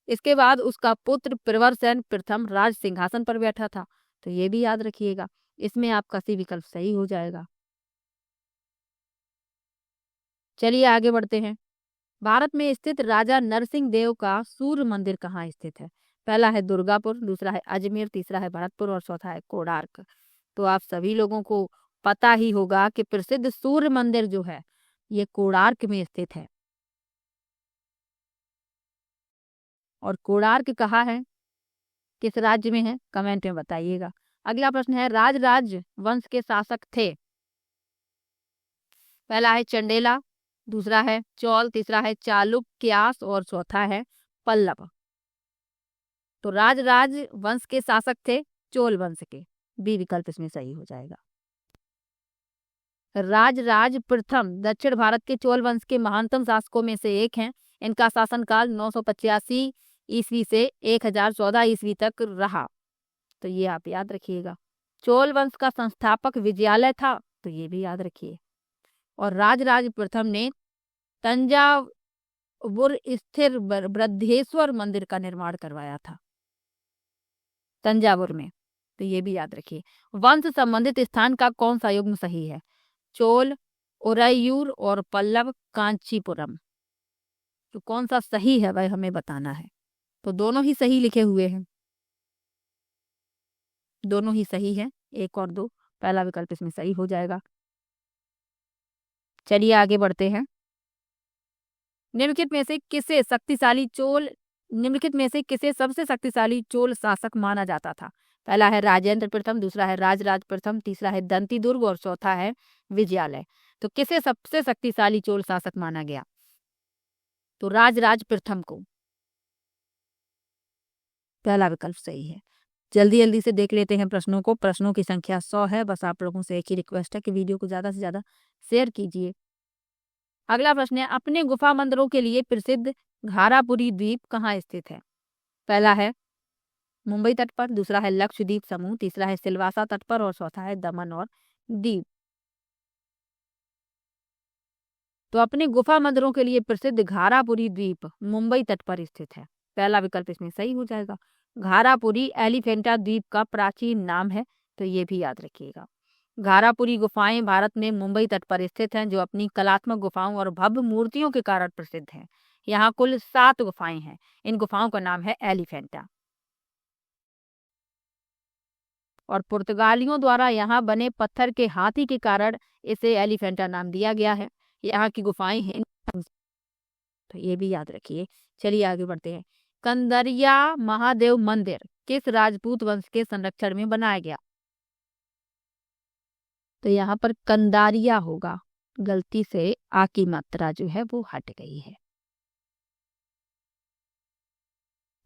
इसके बाद उसका पुत्र प्रवरसेन प्रथम राज सिंहासन पर बैठा था। तो ये भी याद रखिएगा। इसमें आपका सी विकल्प सही हो जाएगा। चलिए आगे बढ़ते हैं। भारत में स्थित राजा नरसिंह देव का सूर्य मंदिर कहाँ स्थित है? पहला है दुर्गापुर, दूसरा है अजमेर, तीसरा है भरतपुर और चौथा है कोणार्क। तो आप सभी लोगों को पता ही होगा कि प्रसिद्ध सूर्य मंदिर जो है ये कोणार्क में स्थित है। और कोणार्क कहाँ है, किस राज्य में है, कमेंट में बताइएगा। अगला प्रश्न है, राज वंश के शासक थे? पहला है चंडेला, दूसरा है चौल, तीसरा है चालुक्यास और चौथा है पल्लव। तो राज वंश के शासक थे चोल वंश के। बी विकल्प इसमें सही हो जाएगा। राज प्रथम दक्षिण भारत के चोल वंश के महानतम शासकों में से एक हैं। इनका शासनकाल 985 ईस्वी से 1014 ईस्वी तक रहा। तो ये आप याद रखिएगा। चोल वंश का संस्थापक विजयालय था, तो ये भी याद रखिए। और राज प्रथम ने तंजावुर स्थिर बृहदेश्वर मंदिर का निर्माण करवाया था, तंजावुर में। तो ये भी याद रखिए। वंश संबंधित स्थान का कौन सा युग्म सही है? चोल, उरैयूर और पल्लव, कांचीपुरम। तो कौन सा सही है वह हमें बताना है। तो दोनों ही सही लिखे हुए हैं, दोनों ही सही है, एक और दो। पहला विकल्प इसमें सही हो जाएगा। चलिए आगे बढ़ते हैं। निम्नलिखित में से किसे सबसे शक्तिशाली चोल शासक माना जाता था? पहला है राजेंद्र प्रथम, दूसरा है राजराज प्रथम, तीसरा है दंती दुर्ग और चौथा है विजयालय। तो किसे सबसे शक्तिशाली चोल शासक माना गया? तो राजराज प्रथम को। पहला विकल्प सही है। जल्दी जल्दी से देख लेते हैं प्रश्नों को। प्रश्नों की संख्या 100 है। बस आप लोगों से एक ही रिक्वेस्ट है कि वीडियो को ज्यादा से ज्यादा शेयर कीजिए। अगला प्रश्न है, अपने गुफा मंदिरों के लिए प्रसिद्ध घारापुरी द्वीप कहाँ स्थित है? पहला है मुंबई तट पर, दूसरा है लक्षद्वीप समूह, तीसरा है सिलवासा तट पर और चौथा है दमन और दीव। तो अपने गुफा मंदिरों के लिए प्रसिद्ध घारापुरी द्वीप मुंबई तट पर स्थित है। पहला विकल्प इसमें सही हो जाएगा। घारापुरी एलिफेंटा द्वीप का प्राचीन नाम है, तो ये भी याद रखिएगा। घारापुरी गुफाएं भारत में मुंबई तट पर स्थित हैं, जो अपनी कलात्मक गुफाओं और भव्य मूर्तियों के कारण प्रसिद्ध हैं। यहाँ कुल 7 गुफाएं हैं। इन गुफाओं का नाम है एलिफेंटा। और पुर्तगालियों द्वारा यहाँ बने पत्थर के हाथी के कारण इसे एलिफेंटा नाम दिया गया है। यहाँ की गुफाएं हैं, तो ये भी याद रखिए। चलिए आगे बढ़ते हैं। कंदरिया महादेव मंदिर किस राजपूत वंश के संरक्षण में बनाया गया? तो यहाँ पर कंदारिया होगा, गलती से आ की मात्रा जो है वो हट गई है।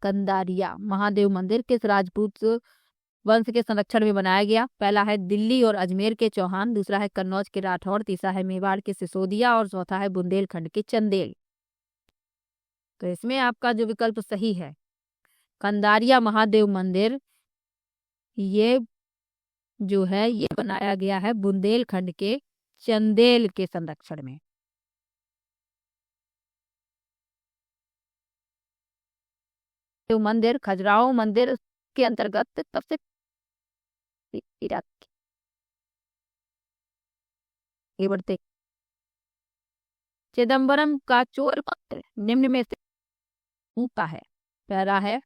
कंदारिया महादेव मंदिर किस राजपूत वंश के संरक्षण में बनाया गया। पहला है दिल्ली और अजमेर के चौहान, दूसरा है कन्नौज के राठौर, तीसरा है मेवाड़ के सिसोदिया और चौथा है बुंदेलखंड के चंदेल। तो इसमें आपका जो विकल्प सही है कंदारिया महादेव मंदिर, ये जो है ये बनाया गया है बुंदेलखंड के चंदेल के संरक्षण में। तो मंदिर खजुराहो मंदिर के अंतर्गत सबसे ये बढ़ते चिदम्बरम का चोर मंदिर निम्न में से ऊपर है। पहला है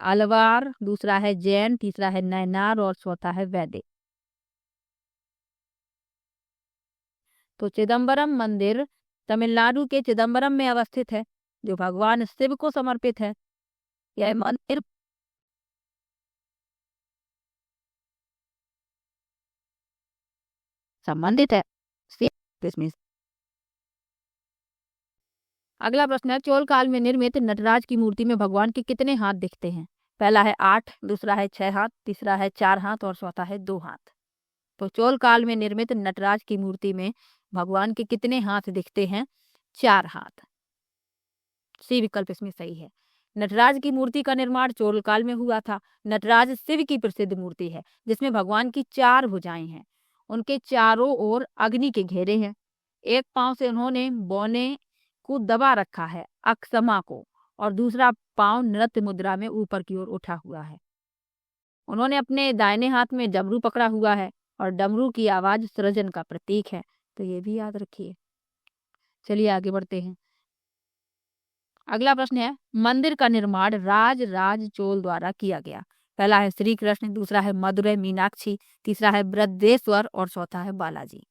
अलवार, दूसरा है जैन, तीसरा है नैनार और चौथा है वैदिक। तो चिदम्बरम मंदिर तमिलनाडु के चिदम्बरम में अवस्थित है, जो भगवान शिव को समर्पित है। यह मंदिर संबंधित है इसमें। अगला प्रश्न है चोल काल में निर्मित नटराज की मूर्ति में भगवान के कितने हाथ दिखते हैं? पहला है 8, दूसरा है 6 हाथ, तीसरा है 4 हाथ और चौथा है 2 हाथ। तो चोल काल में निर्मित नटराज की मूर्ति में भगवान के कितने हाथ दिखते हैं? 4 हाथ। सी विकल्प इसमें सही है। नटराज की मूर्ति का निर्माण चोल काल में हुआ था। नटराज शिव की प्रसिद्ध मूर्ति है जिसमें भगवान की 4 भुजाएं हैं। उनके चारों ओर अग्नि के घेरे हैं। एक पांव से उन्होंने बौने को दबा रखा है अक्षमा को, और दूसरा पांव नृत्य मुद्रा में ऊपर की ओर उठा हुआ है। उन्होंने अपने दाहिने हाथ में डमरू पकड़ा हुआ है और डमरू की आवाज सृजन का प्रतीक है। तो ये भी याद रखिए। चलिए आगे बढ़ते हैं। अगला प्रश्न है मंदिर का निर्माण राज चोल द्वारा किया गया। पहला है श्री कृष्ण, दूसरा है मदुरै मीनाक्षी, तीसरा है बृहदेश्वर और चौथा है बालाजी।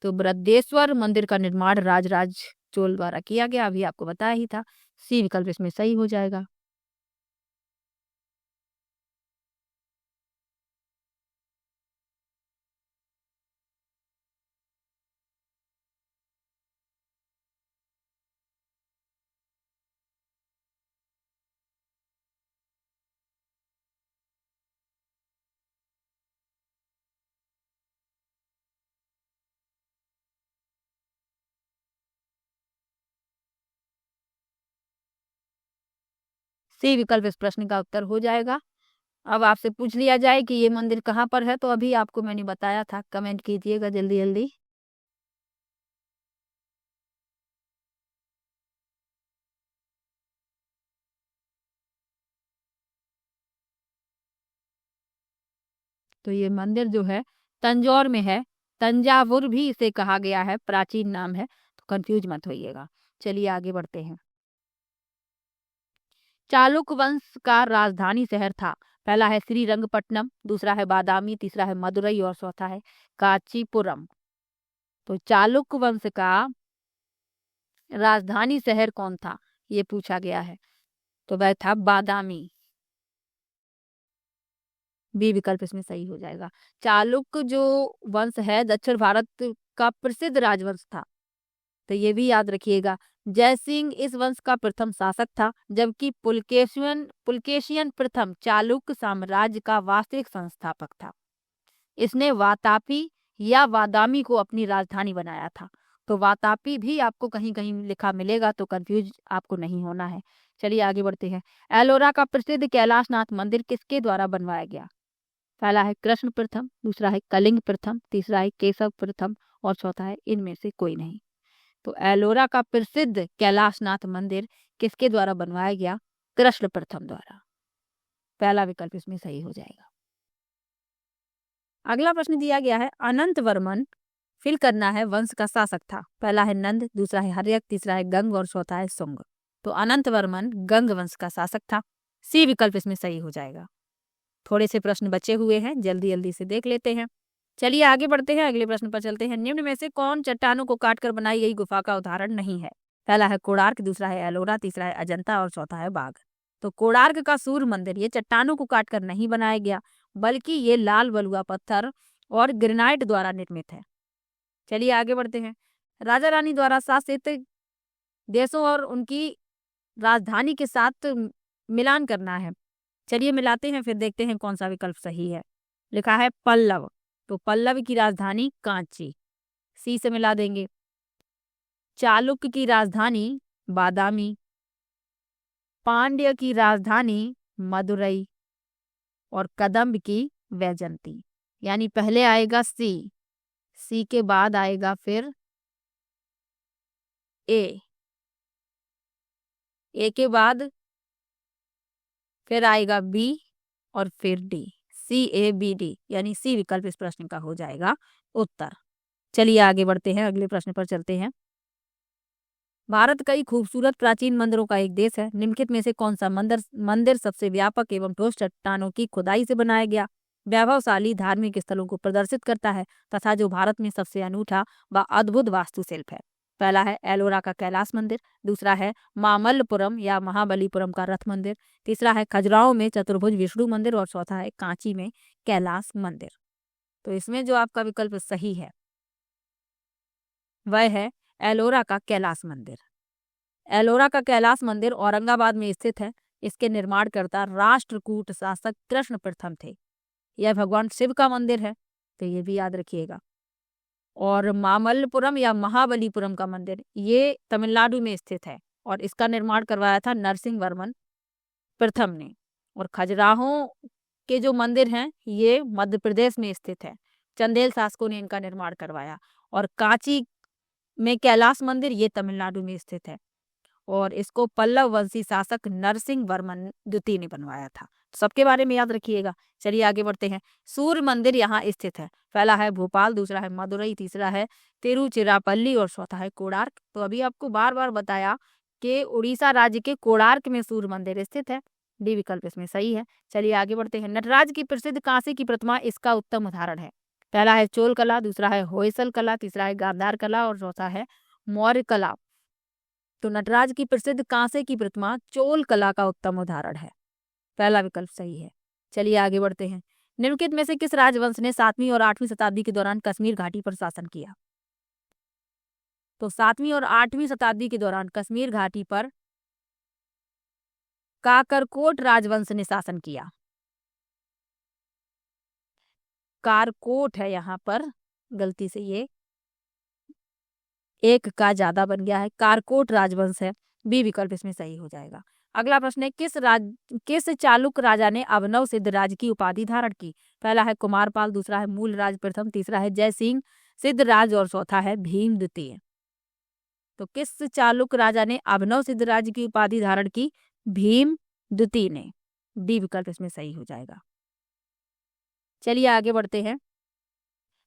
तो बृहदेश्वर मंदिर का निर्माण राज चोल द्वारा किया गया, अभी आपको बताया ही था। सी विकल्प इसमें सही हो जाएगा। सी विकल्प इस प्रश्न का उत्तर हो जाएगा। अब आपसे पूछ लिया जाए कि ये मंदिर कहाँ पर है, तो अभी आपको मैंने बताया था, कमेंट कीजिएगा जल्दी जल्दी। तो ये मंदिर जो है तंजौर में है। तंजावुर भी इसे कहा गया है, प्राचीन नाम है, तो कंफ्यूज मत होइएगा। चलिए आगे बढ़ते हैं। चालुक वंश का राजधानी शहर था। पहला है श्रीरंगपट्टनम, दूसरा है बादामी, तीसरा है मदुरई और चौथा है कांचीपुरम। तो चालुक वंश का राजधानी शहर कौन था, ये पूछा गया है। तो वह था बादामी। बी विकल्प इसमें सही हो जाएगा। चालुक जो वंश है दक्षिण भारत का प्रसिद्ध राजवंश था, तो ये भी याद रखिएगा। जयसिंह इस वंश का प्रथम शासक था, जबकि पुलकेशियन प्रथम चालुक साम्राज्य का वास्तविक संस्थापक था। इसने वातापी या वादामी को अपनी राजधानी बनाया था। तो वातापी भी आपको कहीं कहीं लिखा मिलेगा, तो कंफ्यूज आपको नहीं होना है। चलिए आगे बढ़ते हैं। एलोरा का प्रसिद्ध कैलाशनाथ मंदिर किसके द्वारा बनवाया गया? पहला है कृष्ण प्रथम, दूसरा है कलिंग प्रथम, तीसरा है केशव प्रथम और चौथा है इनमें से कोई नहीं। तो एलोरा का प्रसिद्ध कैलाशनाथ मंदिर किसके द्वारा बनवाया गया? कृष्ण प्रथम द्वारा। पहला विकल्प इसमें सही हो जाएगा। अगला प्रश्न दिया गया है अनंत वर्मन फिल करना है वंश का शासक था। पहला है नंद, दूसरा है हर्यक, तीसरा है गंग और चौथा है सुंग। तो अनंत वर्मन गंग वंश का शासक था। सी विकल्प इसमें सही हो जाएगा। थोड़े से प्रश्न बचे हुए हैं, जल्दी जल्दी से देख लेते हैं। चलिए आगे बढ़ते हैं, अगले प्रश्न पर चलते हैं। निम्न में से कौन चट्टानों को काटकर बनाई गई गुफा का उदाहरण नहीं है? पहला है कोणार्क, दूसरा है एलोरा, तीसरा है अजंता और चौथा है बाघ। तो कोणार्क का सूर्य मंदिर ये चट्टानों को काटकर नहीं बनाया गया, बल्कि ये लाल बलुआ पत्थर और ग्रेनाइट द्वारा निर्मित है। चलिए आगे बढ़ते हैं। राजा रानी द्वारा शासित देशों और उनकी राजधानी के साथ मिलान करना है। चलिए मिलाते हैं, फिर देखते हैं कौन सा विकल्प सही है। लिखा है पल्लव, तो पल्लव की राजधानी कांची, सी से मिला देंगे। चालुक्य की राजधानी बादामी, पांड्य की राजधानी मदुरई और कदम्ब की वैजंती। यानी पहले आएगा सी, सी के बाद आएगा फिर ए, ए के बाद फिर आएगा बी और फिर डी, CABD, यानी सी विकल्प इस प्रश्न का हो जाएगा उत्तर। चलिए आगे बढ़ते हैं, अगले प्रश्न पर चलते हैं। भारत कई खूबसूरत प्राचीन मंदिरों का एक देश है। निम्नलिखित में से कौन सा मंदिर सबसे व्यापक एवं ठोस चट्टानों की खुदाई से बनाया गया, वैभवशाली धार्मिक स्थलों को प्रदर्शित करता है तथा जो भारत में सबसे अनूठा व अद्भुत वास्तुशिल्प है? पहला है एलोरा का कैलाश मंदिर, दूसरा है मामल्लपुरम या महाबलीपुरम का रथ मंदिर, तीसरा है खजुराहो में चतुर्भुज विष्णु मंदिर और चौथा है कांची में कैलाश मंदिर। तो इसमें जो आपका विकल्प सही है वह है एलोरा का कैलाश मंदिर। एलोरा का कैलाश मंदिर औरंगाबाद में स्थित है। इसके निर्माणकर्ता राष्ट्रकूट शासक कृष्ण प्रथम थे। यह भगवान शिव का मंदिर है, तो ये भी याद रखिएगा। और मामल्लपुरम या महाबलीपुरम का मंदिर ये तमिलनाडु में स्थित है और इसका निर्माण करवाया था नरसिंह वर्मन प्रथम ने। और खजुराहो के जो मंदिर हैं ये मध्य प्रदेश में स्थित है, चंदेल शासकों ने इनका निर्माण करवाया। और कांची में कैलाश मंदिर ये तमिलनाडु में स्थित है और इसको पल्लव वंशी शासक नरसिंह वर्मन द्वितीय ने बनवाया था। सबके बारे में याद रखिएगा। चलिए आगे बढ़ते हैं। सूर्य मंदिर यहाँ स्थित है। पहला है भोपाल, दूसरा है मदुरई, तीसरा है तिरुचिरापल्ली और चौथा है कोणार्क। तो अभी आपको बार बार बताया कि उड़ीसा राज्य के कोणार्क में सूर्य मंदिर स्थित है। डी विकल्प इसमें सही है। चलिए आगे बढ़ते हैं। नटराज की प्रसिद्ध कांसे की प्रतिमा इसका उत्तम उदाहरण है। पहला है चोल कला, दूसरा है होयसल कला, तीसरा है गांधार कला और चौथा है मौर्य कला। तो नटराज की प्रसिद्ध कांसे की प्रतिमा चोल कला का उत्तम उदाहरण है। पहला विकल्प सही है। चलिए आगे बढ़ते हैं। निम्नलिखित में से किस राजवंश ने 7वीं और 8वीं शताब्दी के दौरान कश्मीर घाटी पर शासन किया? तो 7वीं और 8वीं शताब्दी के दौरान कश्मीर घाटी पर काकरकोट राजवंश ने शासन किया। कारकोट है यहाँ पर, गलती से ये एक का ज्यादा बन गया है, कारकोट राजवंश है। बी विकल्प इसमें सही हो जाएगा। अगला प्रश्न है किस चालुक्य राजा ने अभिनव सिद्धराज की उपाधि धारण की? पहला है कुमारपाल, दूसरा है मूलराज प्रथम, तीसरा है जयसिंह सिद्धराज और चौथा है भीम द्वितीय। तो किस चालुक्य राजा ने अभिनव सिद्धराज की उपाधि धारण की? भीम द्वितीय ने। डी विकल्प इसमें सही हो जाएगा। चलिए आगे बढ़ते हैं।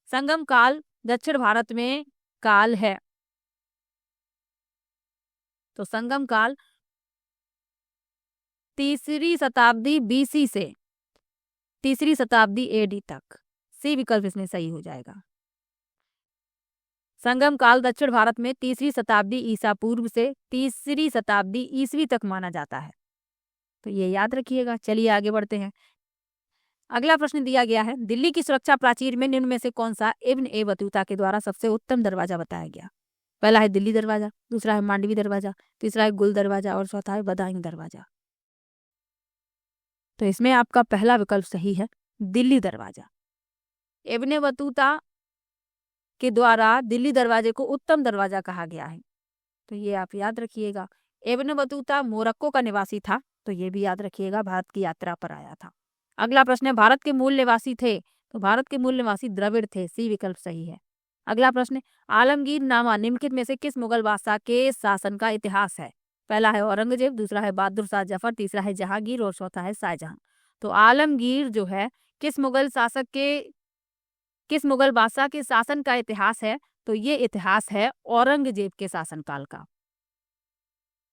संगम काल दक्षिण भारत में काल है, तो संगम काल 3री शताब्दी BC से 3री शताब्दी AD तक। सी विकल्प इसमें सही हो जाएगा। संगम काल दक्षिण भारत में 3री शताब्दी ईसा पूर्व से 3री शताब्दी ईसवी तक माना जाता है, तो ये याद रखिएगा। चलिए आगे बढ़ते हैं। अगला प्रश्न दिया गया है, दिल्ली की सुरक्षा प्राचीर में निम्न में से कौन सा इब्न ए बतूता के द्वारा सबसे उत्तम दरवाजा बताया गया? पहला है दिल्ली दरवाजा, दूसरा है मांडवी दरवाजा, तीसरा है गुल दरवाजा और चौथा है बदायूं दरवाजा। तो इसमें आपका पहला विकल्प सही है, दिल्ली दरवाजा। इब्न बतूता के द्वारा दिल्ली दरवाजे को उत्तम दरवाजा कहा गया है, तो ये आप याद रखिएगा। इब्न बतूता मोरक्को का निवासी था, तो ये भी याद रखिएगा, भारत की यात्रा पर आया था। अगला प्रश्न है, भारत के मूल निवासी थे? तो भारत के मूल निवासी द्रविड़ थे। सी विकल्प सही है। अगला प्रश्न, आलमगीर नामा निम्नलिखित में से किस मुगल बादशाह के शासन का इतिहास है? पहला है औरंगजेब, दूसरा है बहादुर शाह जफर, तीसरा है जहांगीर और चौथा है शाहजहां। तो आलमगीर जो है किस मुगल बादशाह के शासन का इतिहास है? तो ये इतिहास है औरंगजेब के शासनकाल का।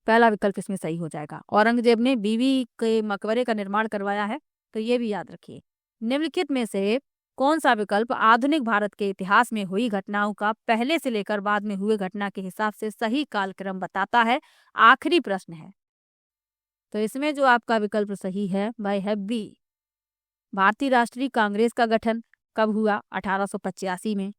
पहला विकल्प इसमें सही हो जाएगा। औरंगजेब ने बीवी के मकबरे का निर्माण करवाया है, तो ये भी याद रखिए। निम्नलिखित में से कौन सा विकल्प आधुनिक भारत के इतिहास में हुई घटनाओं का पहले से लेकर बाद में हुए घटना के हिसाब से सही कालक्रम बताता है? आखिरी प्रश्न है, तो इसमें जो आपका विकल्प सही है वह है बी। भारतीय राष्ट्रीय कांग्रेस का गठन कब हुआ? 1885 में।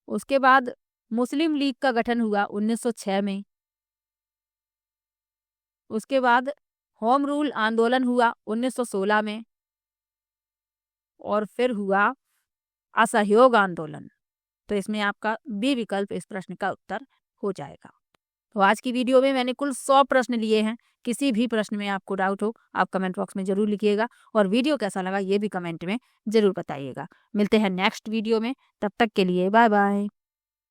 उसके बाद मुस्लिम लीग का गठन हुआ 1906 में। उसके बाद होम रूल आंदोलन हुआ 1916 में, और फिर हुआ असहयोग आंदोलन। तो इसमें आपका बी विकल्प इस प्रश्न का उत्तर हो जाएगा। तो आज की वीडियो में मैंने कुल 100 प्रश्न लिए हैं। किसी भी प्रश्न में आपको डाउट हो आप कमेंट बॉक्स में ज़रूर लिखिएगा, और वीडियो कैसा लगा ये भी कमेंट में ज़रूर बताइएगा। मिलते हैं नेक्स्ट वीडियो में, तब तक के लिए बाय बाय।